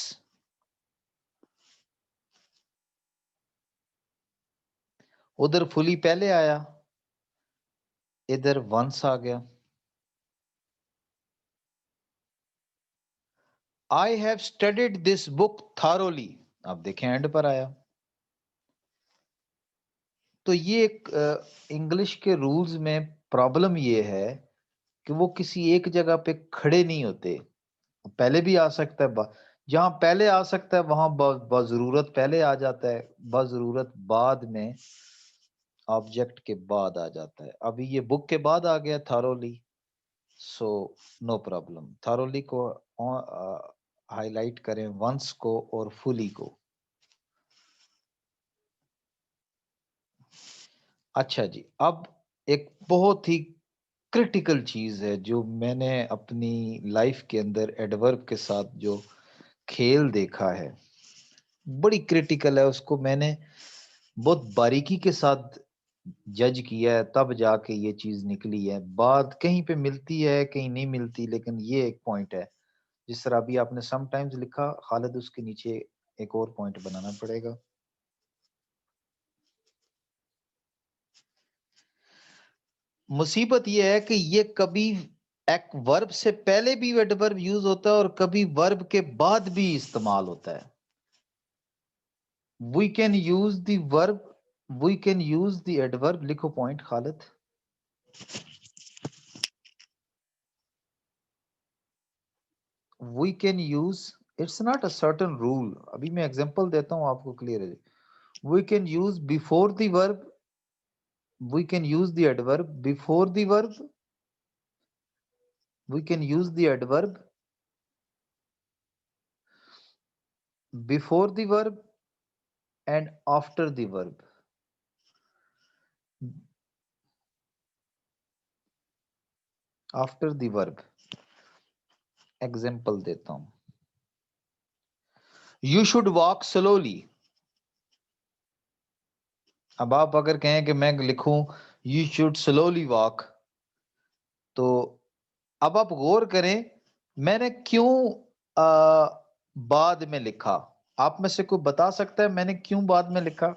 उधर फुली पहले आया, इधर वंस आ गया। I have studied this book thoroughly, आप देखें एंड पर आया। तो ये एक इंग्लिश के रूल्स में प्रॉब्लम ये है कि वो किसी एक जगह पे खड़े नहीं होते, पहले भी आ सकता है, जहां पहले आ सकता है वहां बजरूरत पहले आ जाता है, बजरूरत बाद में ऑब्जेक्ट के बाद आ जाता है। अभी ये बुक के बाद आ गया thoroughly, so no problem. Thoroughly को हाईलाइट करें, वंस को और फुली को। अच्छा जी, अब एक बहुत ही क्रिटिकल चीज है जो मैंने अपनी लाइफ के अंदर एडवर्ब के साथ जो खेल देखा है, बड़ी क्रिटिकल है, उसको मैंने बहुत बारीकी के साथ जज किया है, तब जाके ये चीज निकली है। बात कहीं पे मिलती है कहीं नहीं मिलती, लेकिन ये एक पॉइंट है। जिस तरह अभी आपने समटाइम्स लिखा खालिद, उसके नीचे एक और पॉइंट बनाना पड़ेगा। मुसीबत ये है कि ये कभी एक वर्ब से पहले भी एडवर्ब यूज होता है और कभी वर्ब के बाद भी इस्तेमाल होता है। We can use the verb, we can use the adverb, लिखो point Khalid. We can use, it's not a certain rule, अभी मैं एग्जांपल देता हूं आपको क्लियर है। We can use before the verb, we can use the adverb before the verb, we can use the adverb before the verb and after the verb. After the verb, example देता हूं। You should walk slowly। अब आप अगर कहें कि मैं लिखूं you should slowly walk, तो अब आप गौर करें मैंने क्यों बाद में लिखा। आप में से कोई बता सकता है मैंने क्यों बाद में लिखा?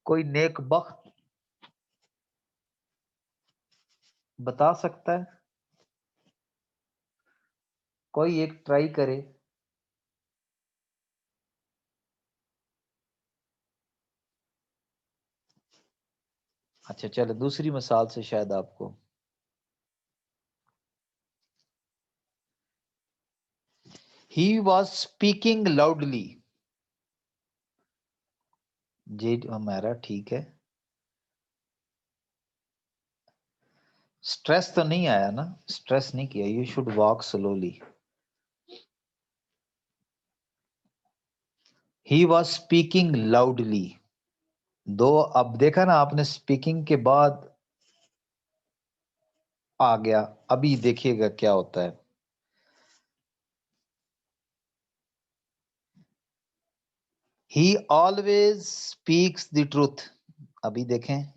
कोई नेक बख्त बता सकता है? कोई एक ट्राई करे। अच्छा चलो दूसरी मिसाल से शायद आपको। He was speaking loudly। जी हमारा ठीक है। स्ट्रेस तो नहीं आया ना, स्ट्रेस नहीं किया। You should walk slowly. He was speaking loudly. दो, अब देखा ना आपने, स्पीकिंग के बाद आ गया। अभी देखिएगा क्या होता है। ही ऑलवेज स्पीक्स द ट्रूथ। अभी देखें,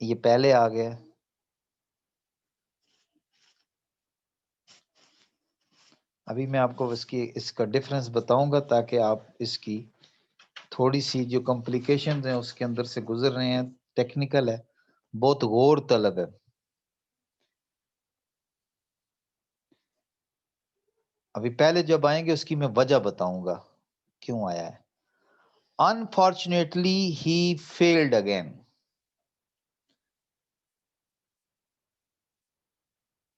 ये पहले आ गया। अभी मैं आपको इसका डिफरेंस बताऊंगा ताकि आप इसकी थोड़ी सी जो कॉम्प्लिकेशंस हैं उसके अंदर से गुजर रहे हैं, टेक्निकल है, बहुत गौर तलब है। अभी पहले जब आएंगे उसकी मैं वजह बताऊंगा क्यों आया है। Unfortunately he failed again.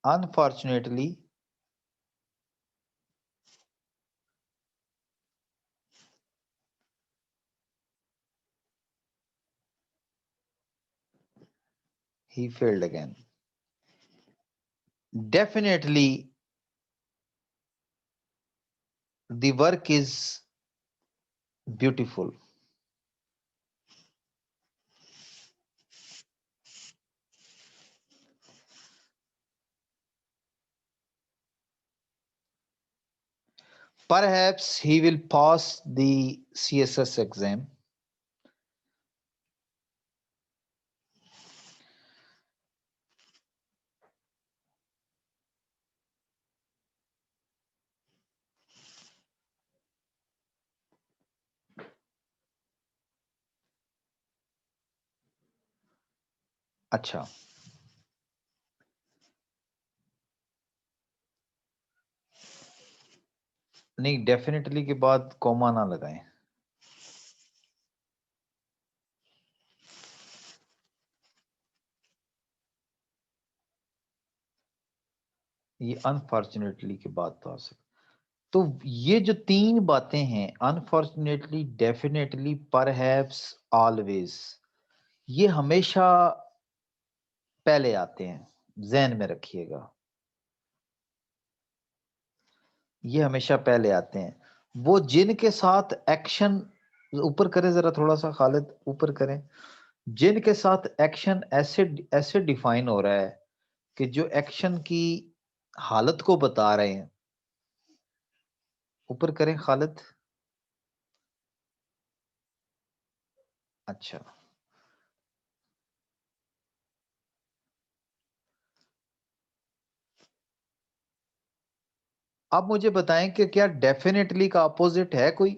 Unfortunately he failed again। Definitely the work is beautiful। Perhaps he will pass the CSS exam। अच्छा, नहीं डेफिनेटली के बाद कॉमा ना लगाएं। ये अनफॉर्चुनेटली के बाद तो आ सकता। तो ये जो तीन बातें हैं, अनफॉर्चुनेटली, डेफिनेटली, परहैप्स, ऑलवेज, ये हमेशा पहले आते हैं, ज़हन में रखिएगा। ये हमेशा पहले आते हैं। वो जिनके साथ एक्शन, ऊपर करें जरा थोड़ा सा खालिद, ऊपर करें। जिनके साथ एक्शन ऐसे ऐसे डिफाइन हो रहा है कि जो एक्शन की हालत को बता रहे हैं, ऊपर करें खालिद। अच्छा, आप मुझे बताएं कि क्या डेफिनेटली का अपोजिट है कोई?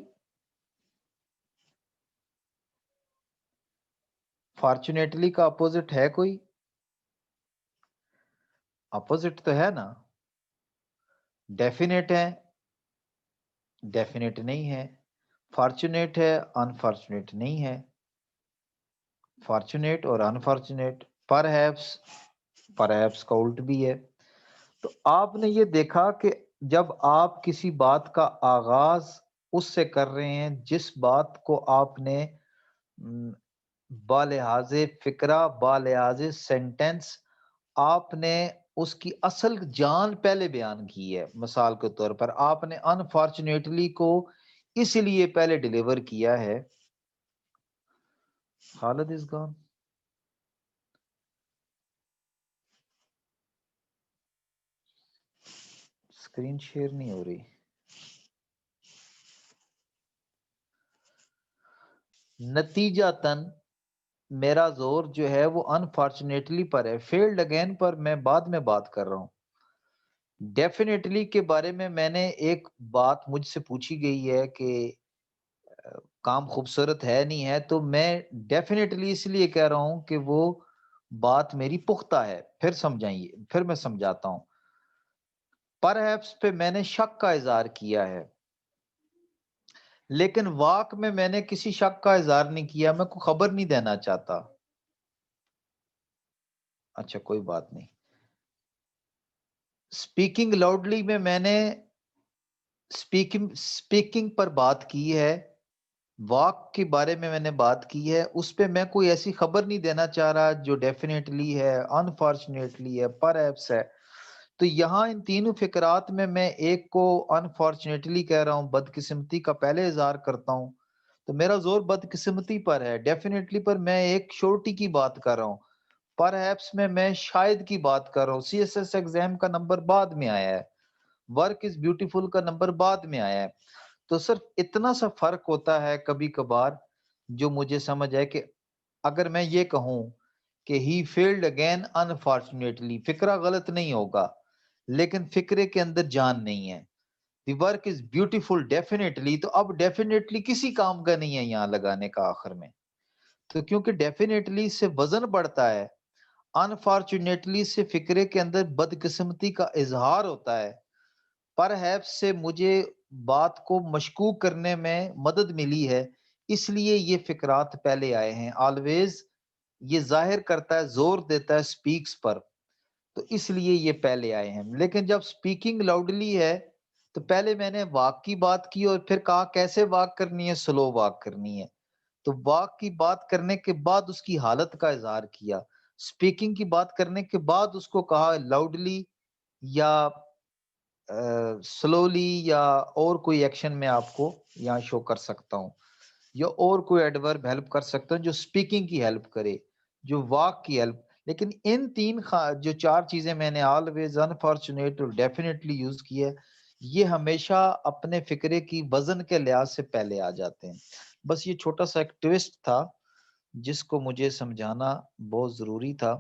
फॉर्चुनेटली का अपोजिट है कोई? अपोजिट तो है ना। डेफिनेट है, डेफिनेट नहीं है। फॉर्चुनेट है, अनफॉर्चुनेट नहीं है। फॉर्चुनेट और अनफॉर्चुनेट, परहैप्स, परहैप्स का उल्ट भी है। तो आपने ये देखा कि जब आप किसी बात का आगाज उससे कर रहे हैं जिस बात को आपने बालिहाज़े फिक्रा, बालिहाज़े सेंटेंस, आपने उसकी असल जान पहले बयान की है। मिसाल के तौर पर आपने अनफॉर्चुनेटली को इसलिए पहले डिलीवर किया है। Khalid is gone. Screen share नहीं हो रही। नतीजतन मेरा जोर जो है वो अनफॉर्चुनेटली पर है, फेल्ड अगेन पर मैं बाद में बात कर रहा हूं। डेफिनेटली के बारे में मैंने एक बात मुझसे पूछी गई है कि काम खूबसूरत है नहीं है, तो मैं डेफिनेटली इसलिए कह रहा हूं कि वो बात मेरी पुख्ता है। फिर समझाइए, फिर मैं समझाता हूं। परहैप्स पे मैंने शक का इजहार किया है, लेकिन वाक में मैंने किसी शक का इजहार नहीं किया, मैं को खबर नहीं देना चाहता। अच्छा, कोई बात नहीं। स्पीकिंग लाउडली में मैंने स्पीकिंग स्पीकिंग पर बात की है, वाक के बारे में मैंने बात की है, उस पे मैं कोई ऐसी खबर नहीं देना चाह रहा जो डेफिनेटली है, अनफॉर्चुनेटली है, परहैप्स है। तो यहाँ इन तीनों फिकरात में मैं एक को अनफॉर्चुनेटली कह रहा हूँ, बदकिस्मती का पहले इजहार करता हूँ, तो मेरा जोर बदकिस्मती पर है। डेफिनेटली पर मैं एक श्योरिटी की बात कर रहा हूँ, परहैप्स में मैं शायद की बात कर रहा हूँ। सीएसएस एग्जाम का नंबर बाद में आया है, वर्क इज ब्यूटीफुल का नंबर बाद में आया है। तो सिर्फ इतना सा फर्क होता है कभी कभार, जो मुझे समझ है कि अगर मैं ये कहूं कि ही फेल्ड अगेन अनफॉर्चुनेटली, फिक्रा गलत नहीं होगा, लेकिन फिक्रे के अंदर जान नहीं है। The work is beautiful definitely, तो अब डेफिनेटली किसी काम का नहीं है यहाँ लगाने का आखिर में। तो क्योंकि डेफिनेटली से वजन बढ़ता है, अनफॉर्चुनेटली से फिक्रे के अंदर बदकिस्मती का इजहार होता है, परहैप्स से मुझे बात को मशकूक करने में मदद मिली है, इसलिए ये फिक्रात पहले आए हैं। ऑलवेज ये जाहिर करता है, जोर देता है स्पीक्स पर, तो इसलिए ये पहले आए हैं। लेकिन जब स्पीकिंग लाउडली है, तो पहले मैंने वाक की बात की और फिर कहा कैसे वाक करनी है, स्लो वाक करनी है। तो वाक की बात करने के बाद उसकी हालत का इजहार किया, स्पीकिंग की बात करने के बाद उसको कहा लाउडली या स्लोली, या और कोई एक्शन में आपको यहाँ शो कर सकता हूँ, या और कोई एडवर्ब हेल्प कर सकता हूँ जो स्पीकिंग की हेल्प करे, जो वाक की हेल्प। लेकिन इन जो चार चीजें मैंने ऑलवेज, अनफॉर्चुनेट और डेफिनेटली यूज की है, ये हमेशा अपने फिक्रे की वजन के लिहाज से पहले आ जाते हैं। बस ये छोटा सा एक ट्विस्ट था जिसको मुझे समझाना बहुत जरूरी था।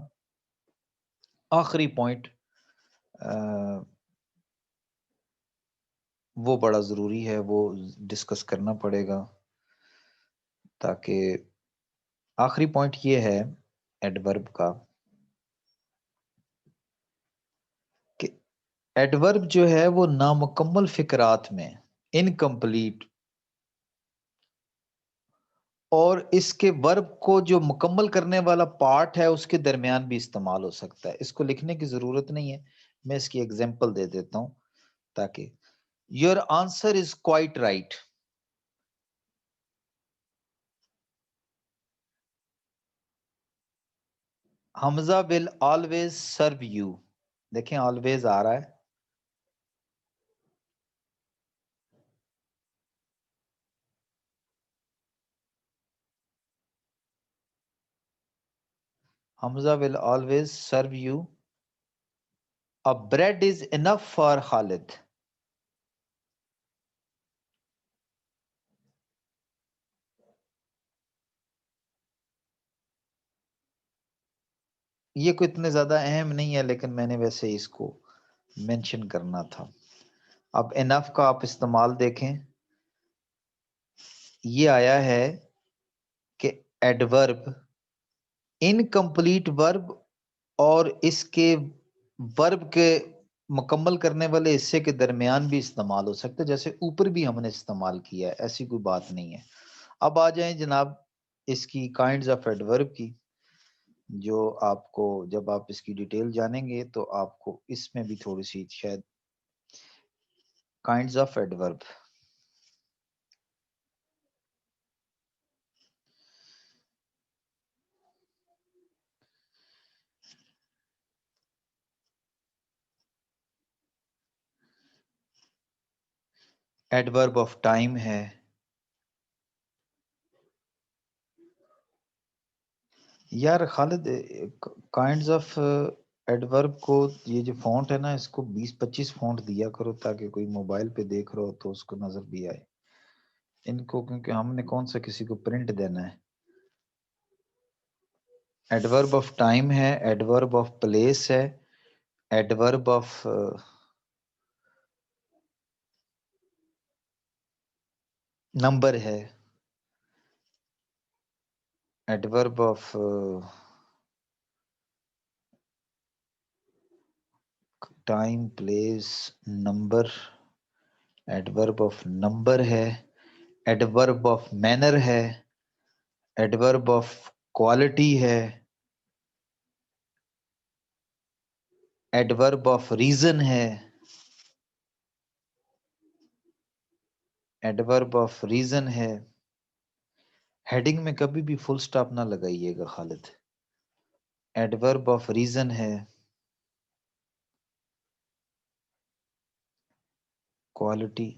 आखिरी पॉइंट वो बड़ा जरूरी है, वो डिस्कस करना पड़ेगा, ताकि आखिरी पॉइंट ये है एडवर्ब का कि एडवर्ब जो है वो नामुकम्मल फिक्रात में, इनकम्प्लीट, और इसके वर्ब को जो मुकम्मल करने वाला पार्ट है उसके दरमियान भी इस्तेमाल हो सकता है। इसको लिखने की जरूरत नहीं है, मैं इसकी एग्जांपल दे देता हूं ताकि your answer is quite right. Hamza will always serve you, देखें ऑलवेज आ रहा है। Hamza will always serve you. A bread is enough for Khalid. ये कोई इतने ज्यादा अहम नहीं है, लेकिन मैंने वैसे इसको मेंशन करना था। अब इनफ का आप इस्तेमाल देखें, ये आया है कि एडवर्ब इनकम्प्लीट वर्ब और इसके वर्ब के मुकम्मल करने वाले हिस्से के दरमियान भी इस्तेमाल हो सकते हैं, जैसे ऊपर भी हमने इस्तेमाल किया है, ऐसी कोई बात नहीं है। अब आ जाएं जनाब इसकी काइंड्स ऑफ एडवर्ब की, जो आपको जब आप इसकी डिटेल जानेंगे तो आपको इसमें भी थोड़ी सी शायद kinds of adverb. Adverb of time है, यार खालिद काइंड्स ऑफ एडवर्ब को ये जो फॉन्ट है ना, इसको 20-25 फॉन्ट दिया करो ताकि कोई मोबाइल पे देख रहा हो तो उसको नजर भी आए इनको, क्योंकि हमने कौन सा किसी को प्रिंट देना है। एडवर्ब ऑफ टाइम है, एडवर्ब ऑफ प्लेस है, एडवर्ब ऑफ नंबर है, adverb of time place number, adverb of number है, एडवर्ब ऑफ मैनर है, एडवर्ब ऑफ क्वालिटी है, एडवर्ब ऑफ रीजन है, एडवर्ब ऑफ रीजन है। हेडिंग में कभी भी फुल स्टॉप ना लगाइएगा खालिद। एडवर्ब ऑफ रीजन है, क्वालिटी,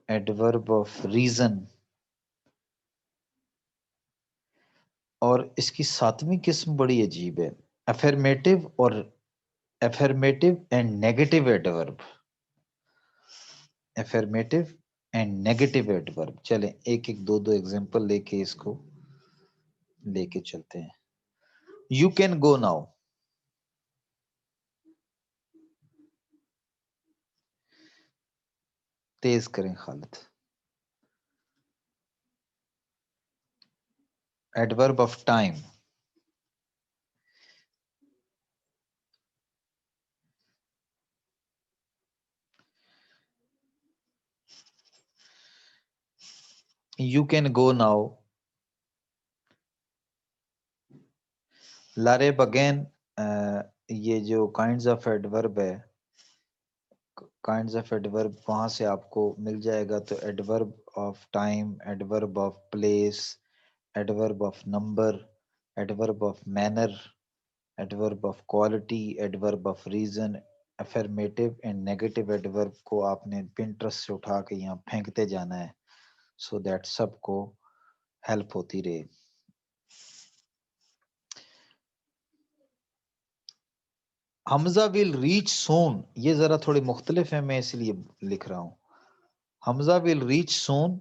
एडवर्ब ऑफ रीजन। और इसकी सातवीं किस्म बड़ी अजीब है, अफर्मेटिव और affirmative and negative adverb. Affirmative and negative adverb. चलें एक एक दो दो एग्जांपल लेके इसको लेके चलते हैं। यू कैन गो नाउ, तेज करें Khalid. Adverb of time, you can go now. Laraib again, ये जो काइंड्स ऑफ एडवर्ब है, काइंड्स ऑफ एडवर्ब वहां से आपको मिल जाएगा। तो adverb of time, adverb of place, adverb of number, adverb of manner, adverb of quality, adverb of reason. Affirmative and negative adverb को आपने पिंटरेस्ट से उठा के यहाँ फेंकते जाना है, सो दैट सबको हेल्प होती रहे। हमजा विल रीच सोन, ये जरा थोड़े मुख्तलिफ है, मैं इसलिए लिख रहा हूं। Hamza will reach soon,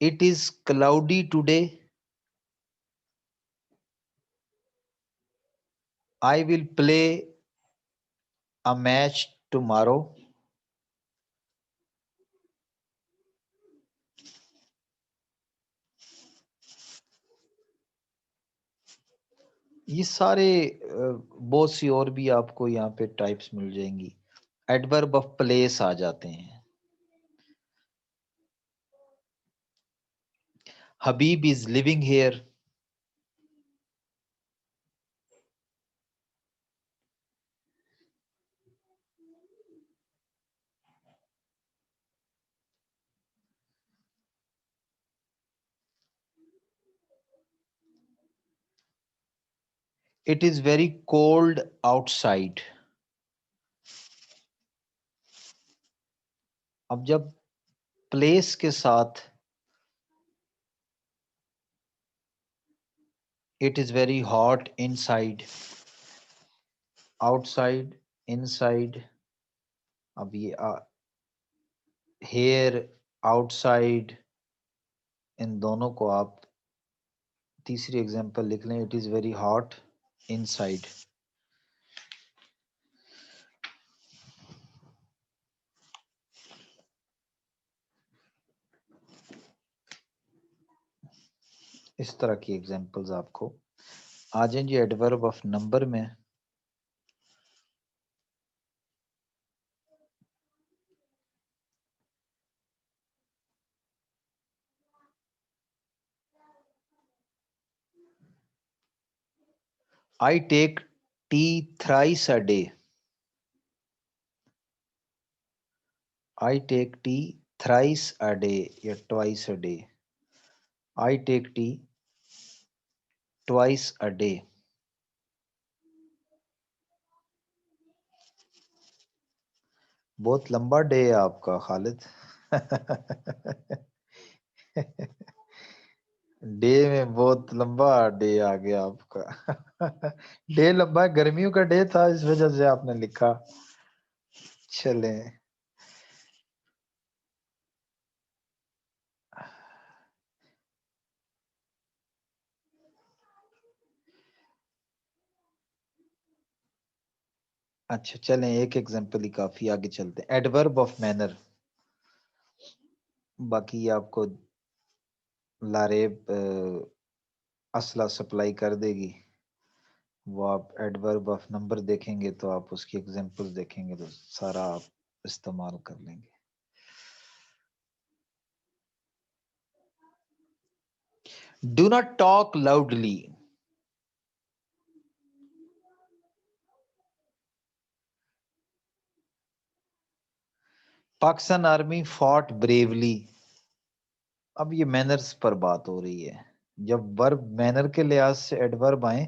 it is cloudy today, I will play a match tomorrow. ये सारे बहुत सी और भी आपको यहाँ पे टाइप्स मिल जाएंगी। एडवर्ब ऑफ प्लेस आ जाते हैं। Habib is living here, it is very cold outside. अब जब प्लेस के साथ it is very hot inside, outside, inside. अब ये हेयर, आउटसाइड, इन दोनों को आप तीसरी एग्जांपल लिख लें, it is very hot inside. इस तरह की एग्जांपल्स आपको आ जाएं जी एडवर्ब ऑफ नंबर में। I take tea thrice a day. I take tea thrice a day या twice a day. I take tea twice a day. बहुत लंबा डे है आपका खालिद। डे में बहुत लंबा डे आ गया आपका। डे लंबा है, गर्मियों का डे था इस वजह से आपने लिखा। चले अच्छा, चलें एक एग्जांपल ही काफी, आगे चलते हैं। एडवर्ब ऑफ मैनर, बाकी ये आपको लारेब असला सप्लाई कर देगी। वो आप एडवर्ब ऑफ नंबर देखेंगे तो आप उसकी एग्जांपल्स देखेंगे तो सारा आप इस्तेमाल कर लेंगे। Do not talk loudly. Pakistan army fought bravely. अब ये मैनर्स पर बात हो रही है। जब वर्ब मैनर के लिहाज से एडवर्ब आए,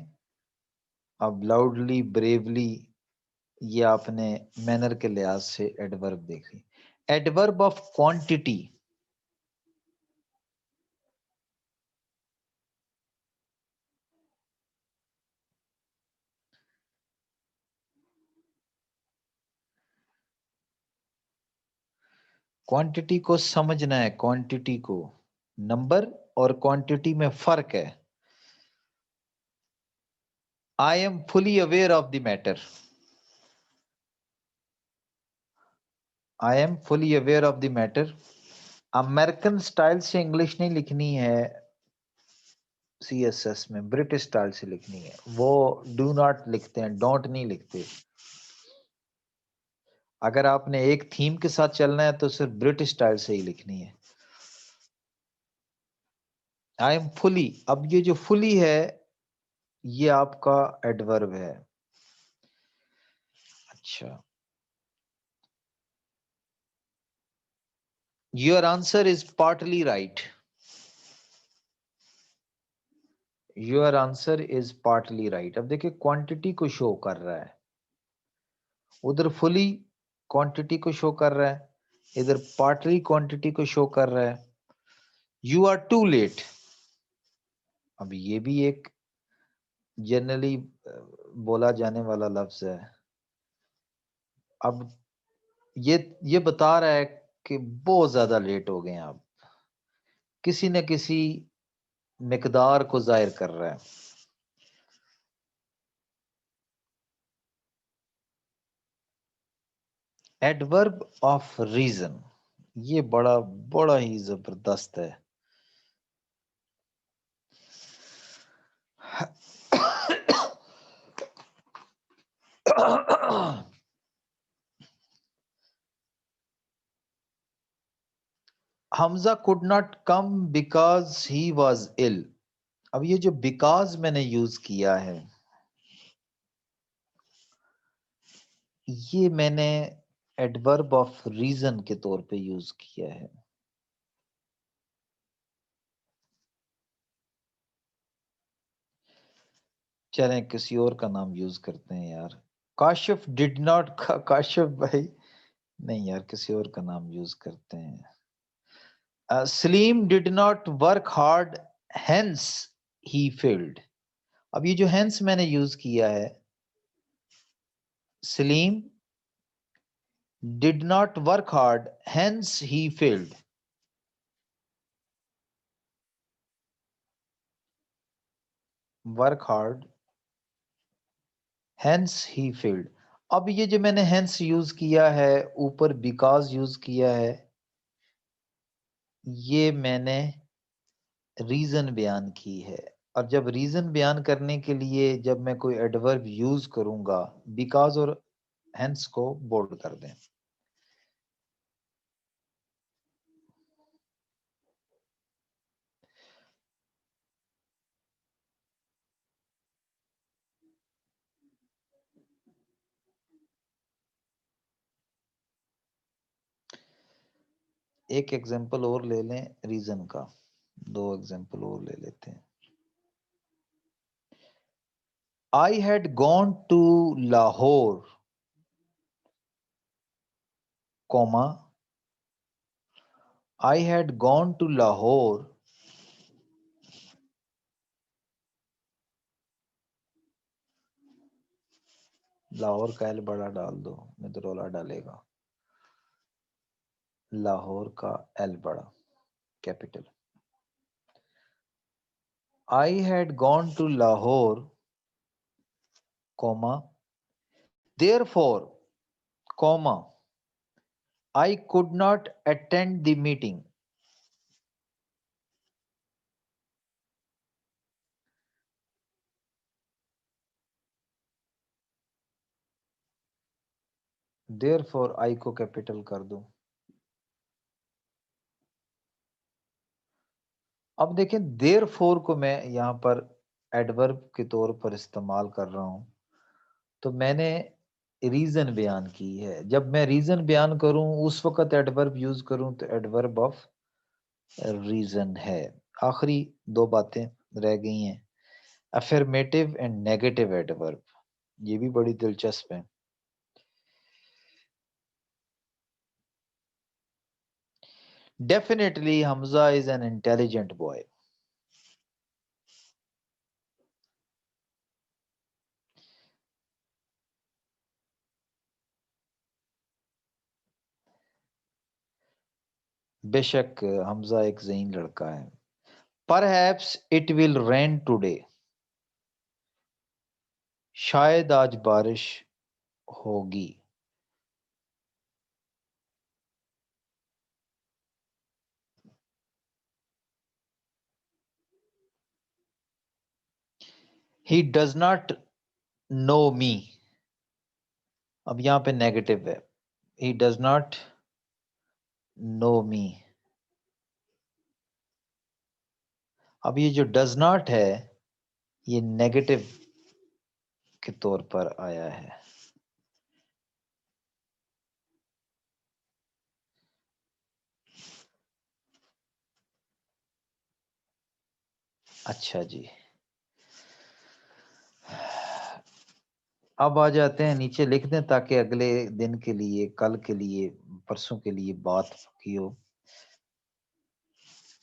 अब लाउडली ब्रेवली ये आपने मैनर के लिहाज से एडवर्ब देखी। एडवर्ब ऑफ क्वांटिटी, क्वांटिटी को समझना है। क्वांटिटी को, नंबर और क्वांटिटी में फर्क है। I am fully aware of the matter. I am fully aware of the matter. American style से इंग्लिश नहीं लिखनी है, सीएसएस में ब्रिटिश स्टाइल से लिखनी है। वो डू नॉट लिखते हैं, डोंट नहीं लिखते। अगर आपने एक थीम के साथ चलना है तो सिर्फ ब्रिटिश स्टाइल से ही लिखनी है। आई एम फुली, अब ये जो फुली है ये आपका एडवर्ब है। अच्छा, your answer is partly right. Your answer is partly right. अब देखिए क्वांटिटी को शो कर रहा है, उधर फुली क्वांटिटी को शो कर रहा है, इधर पार्टली क्वांटिटी को शो कर रहा है। यू आर टू लेट, अब ये भी एक जनरली बोला जाने वाला लफ्ज है। अब ये बता रहा है कि बहुत ज्यादा लेट हो गए हैं आप, किसी न किसी मिकदार को जाहिर कर रहा है। एडवर्ब ऑफ रीजन, ये बड़ा बड़ा ही जबरदस्त है। Hamza could not come because he was ill. अब ये जो बिकॉज मैंने यूज किया है, ये मैंने एडवर्ब ऑफ रीजन के तौर पे यूज किया है। चलें किसी और का नाम यूज करते हैं यार। काशिफ डिड नॉट, काशिफ भाई नहीं यार, किसी और का नाम यूज करते हैं। Salim did not work hard hence he failed. अब ये जो हेंस मैंने यूज किया है, Salim did not work hard hence he failed. Work hard, hence he failed. अब ये जो मैंने हेंस यूज किया है, ऊपर बिकॉज यूज किया है, ये मैंने रीजन बयान की है। और जब रीजन बयान करने के लिए जब मैं कोई एडवर्ब यूज करूंगा, बिकॉज और हेंस को बोल्ड कर दें। एक एग्जांपल और ले लें रीजन का, दो एग्जांपल और ले लेते हैं। I had gone to Lahore, comma, I had gone to Lahore Lahore का एल बड़ा डाल दो, नहीं तो रोला डालेगा। लाहौर का एल बड़ा capital. I had gone to Lahore, comma, therefore, comma, I could not attend the meeting. Therefore, I को कैपिटल कर दूं। अब देखें, therefore को मैं यहां पर एडवर्ब के तौर पर इस्तेमाल कर रहा हूं, तो मैंने रीजन बयान की है। जब मैं रीजन बयान करूं उस वक्त एडवर्ब यूज करूं तो एडवर्ब ऑफ रीजन है। आखिरी दो बातें रह गई हैं, अफर्मेटिव एंड नेगेटिव एडवर्ब, ये भी बड़ी दिलचस्प है। Definitely Hamza is an intelligent boy. बेशक हमजा एक ज़हीन लड़का है। Perhaps it will rain today. शायद आज बारिश होगी। He does not know me. अब यहाँ पे नेगेटिव है। He does not know me. अब ये जो does not है, ये नेगेटिव के तौर पर आया है। अच्छा जी, अब आ जाते हैं, नीचे लिख दें ताकि अगले दिन के लिए, कल के लिए, परसों के लिए बात की हो।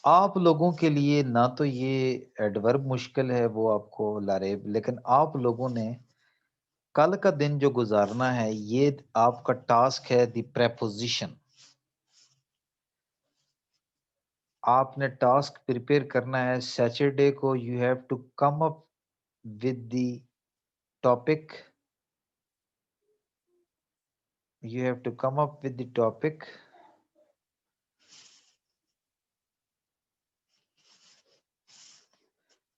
आप लोगों के लिए ना तो ये एडवर्ब मुश्किल है, वो आपको लारेब, लेकिन आप लोगों ने कल का दिन जो गुजारना है, ये आपका टास्क है द प्रेपोजिशन। आपने टास्क प्रिपेयर करना है सैटरडे को। You have to come up with the topic, you have to come up with the topic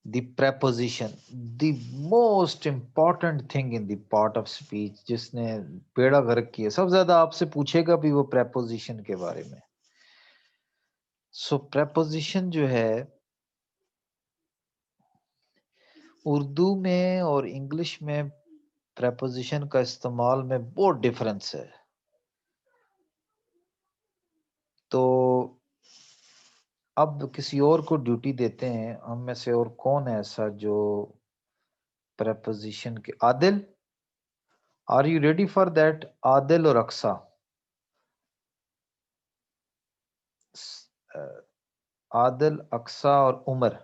the preposition, the most important thing in the part of speech, जिसने बेड़ा गर्क किया। सबसे ज्यादा आपसे पूछेगा भी वो preposition के बारे में। preposition जो है, उर्दू में और इंग्लिश में preposition का इस्तेमाल में बहुत डिफरेंस है। तो अब किसी और को ड्यूटी देते हैं, हम में से और कौन है ऐसा जो preposition के, Adil, are you ready for that? Adil और अक्सा, आदिल, अक्सा और उमर,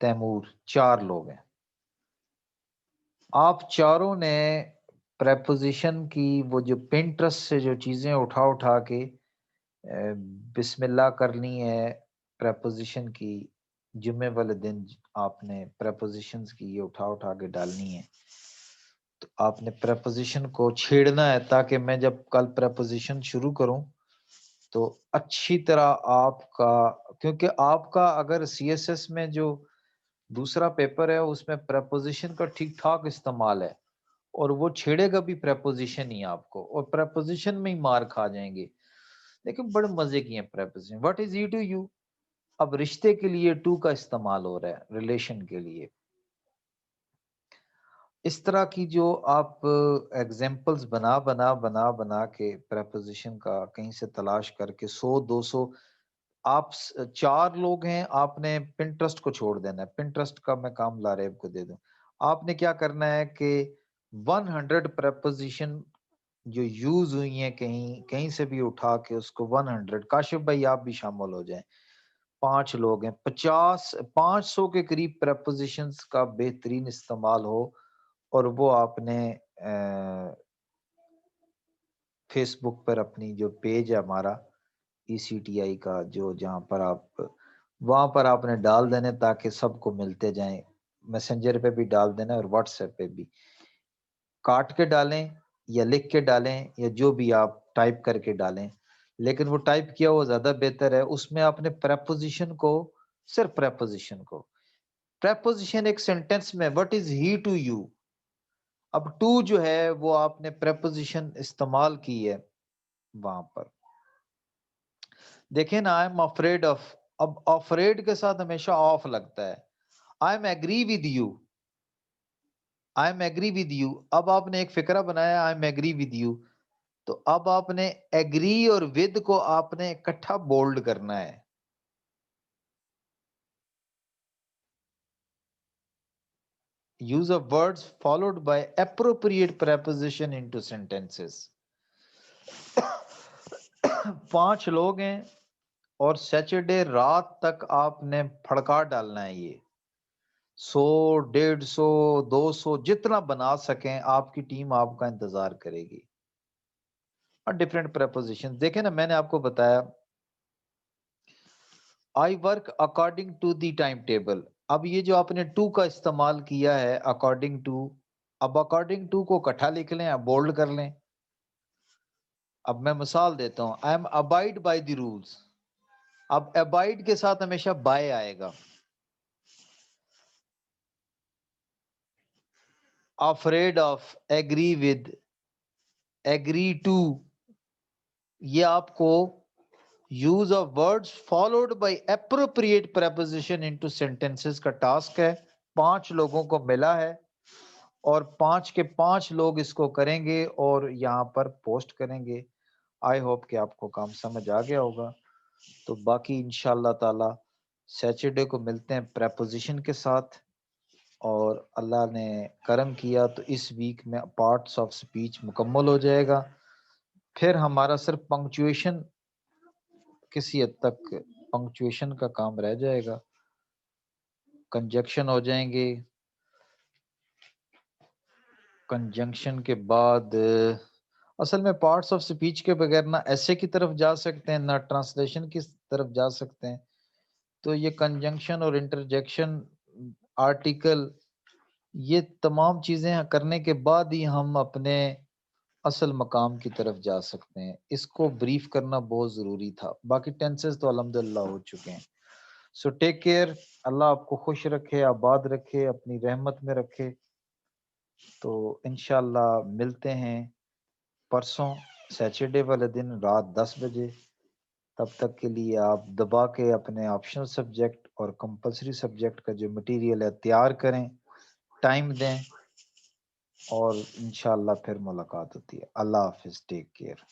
तैमूर, चार लोग हैं। आप चारों ने प्रेपोजिशन की वो जो पिंटरेस्ट से जो चीजें उठा उठा के बिस्मिल्लाह करनी है प्रेपोजिशन की, जुम्मे वाले दिन आपने प्रेपोजिशंस की ये उठा उठा के डालनी है। तो आपने प्रेपोजिशन को छेड़ना है ताकि मैं जब कल प्रेपोजिशन शुरू करूं तो अच्छी तरह आपका, क्योंकि आपका अगर सीएसएस में जो दूसरा पेपर है उसमें प्रेपोजिशन का ठीक ठाक इस्तेमाल है और वो छेड़ेगा भी प्रेपोजिशन ही आपको, और प्रेपोजिशन में ही मार खा जाएंगे। लेकिन बड़े मजे की है preposition. What is he to you, अब रिश्ते के लिए टू का इस्तेमाल हो रहा है, रिलेशन के लिए। इस तरह की जो आप एग्जाम्पल्स बना बना बना बना के प्रेपोजिशन का कहीं से तलाश करके 100 200, आप 4 लोग हैं, आपने पिंटरेस्ट को छोड़ देना है। पिंटरेस्ट का मैं काम लारेब को दे दूं। आपने क्या करना है कि 100 प्रेपोजिशन जो यूज हुई हैं कहीं कहीं से भी उठा के उसको 100, काशिफ भाई आप भी शामिल हो जाएं, 5 लोग हैं, 500 के करीब प्रेपोजिशंस का बेहतरीन इस्तेमाल हो, और वो आपने फेसबुक पर अपनी जो पेज है हमारा ECTI का, जो जहाँ पर आप, वहां पर आपने डाल देने ताकि सबको मिलते जाएं। मैसेंजर पे भी डाल देना और व्हाट्सएप पे भी काट के डालें या लिख के डालें या जो भी आप टाइप करके डालें, लेकिन वो टाइप किया वो ज्यादा बेहतर है। उसमें आपने प्रेपोजिशन को, सिर्फ प्रेपोजिशन को, प्रेपोजिशन एक सेंटेंस में what is he to you, अब टू जो है वो आपने प्रेपोजिशन इस्तेमाल की है वहां पर। देखें ना, आई एम अफ्रेड ऑफ, अब अफ्रेड के साथ हमेशा ऑफ लगता है। I am agree with you, I am agree with you, अब आपने एक फिक्रा बनाया I am agree with you, तो अब आपने एग्री और विद को आपने इकट्ठा बोल्ड करना है। Use of words followed by appropriate preposition into sentences. 5 लोग हैं और सैटरडे रात तक आपने फड़का डालना है। ये 100 150 200 जितना बना सकें, आपकी टीम आपका इंतजार करेगी। और डिफरेंट प्रेपोजिशन देखें ना, मैंने आपको बताया I work according to the time table. अब ये जो आपने टू का इस्तेमाल किया है अकॉर्डिंग टू, अब अकॉर्डिंग टू को इकट्ठा लिख लें, अब बोल्ड कर लें। अब मैं मिसाल देता हूं, I am abide by the rules, अब अबाइड के साथ हमेशा बाय आएगा। Afraid of, agree with, agree to, ये आपको use of words followed by appropriate preposition into sentences का टास्क है। 5 लोगों को मिला है और 5 के 5 लोग इसको करेंगे और यहाँ पर पोस्ट करेंगे। आई होप कि आपको काम समझ आ गया होगा। तो बाकी इंशाल्लाह ताला सैटरडे को मिलते हैं प्रेपोजिशन के साथ, और अल्लाह ने करम किया तो इस वीक में पार्ट्स ऑफ स्पीच मुकम्मल हो जाएगा। फिर हमारा सिर्फ पंक्चुएशन, किसी हद तक पंक्चुएशन का काम रह जाएगा, कंजक्शन हो जाएंगे। कंजंक्शन के बाद असल में पार्ट्स ऑफ स्पीच के बगैर ना ऐसे की तरफ जा सकते हैं ना ट्रांसलेशन की तरफ जा सकते हैं। तो ये कंजंक्शन और इंटरजेक्शन, आर्टिकल, ये तमाम चीजें करने के बाद ही हम अपने असल मकाम की तरफ जा सकते हैं। इसको ब्रीफ करना बहुत जरूरी था। बाकी टेंसेस तो अल्हम्दुलिल्लाह हो चुके हैं। सो टेक केयर, अल्लाह आपको खुश रखे, आबाद रखे, अपनी रहमत में रखे। तो इंशाल्लाह मिलते हैं परसों सैटरडे वाले दिन रात 10 बजे। तब तक के लिए आप दबा के अपने ऑप्शनल सब्जेक्ट और कंपलसरी सब्जेक्ट का जो मटेरियल है तैयार करें, टाइम दें, और इंशाल्लाह फिर मुलाकात होती है। अल्लाह हाफिज, टेक केयर।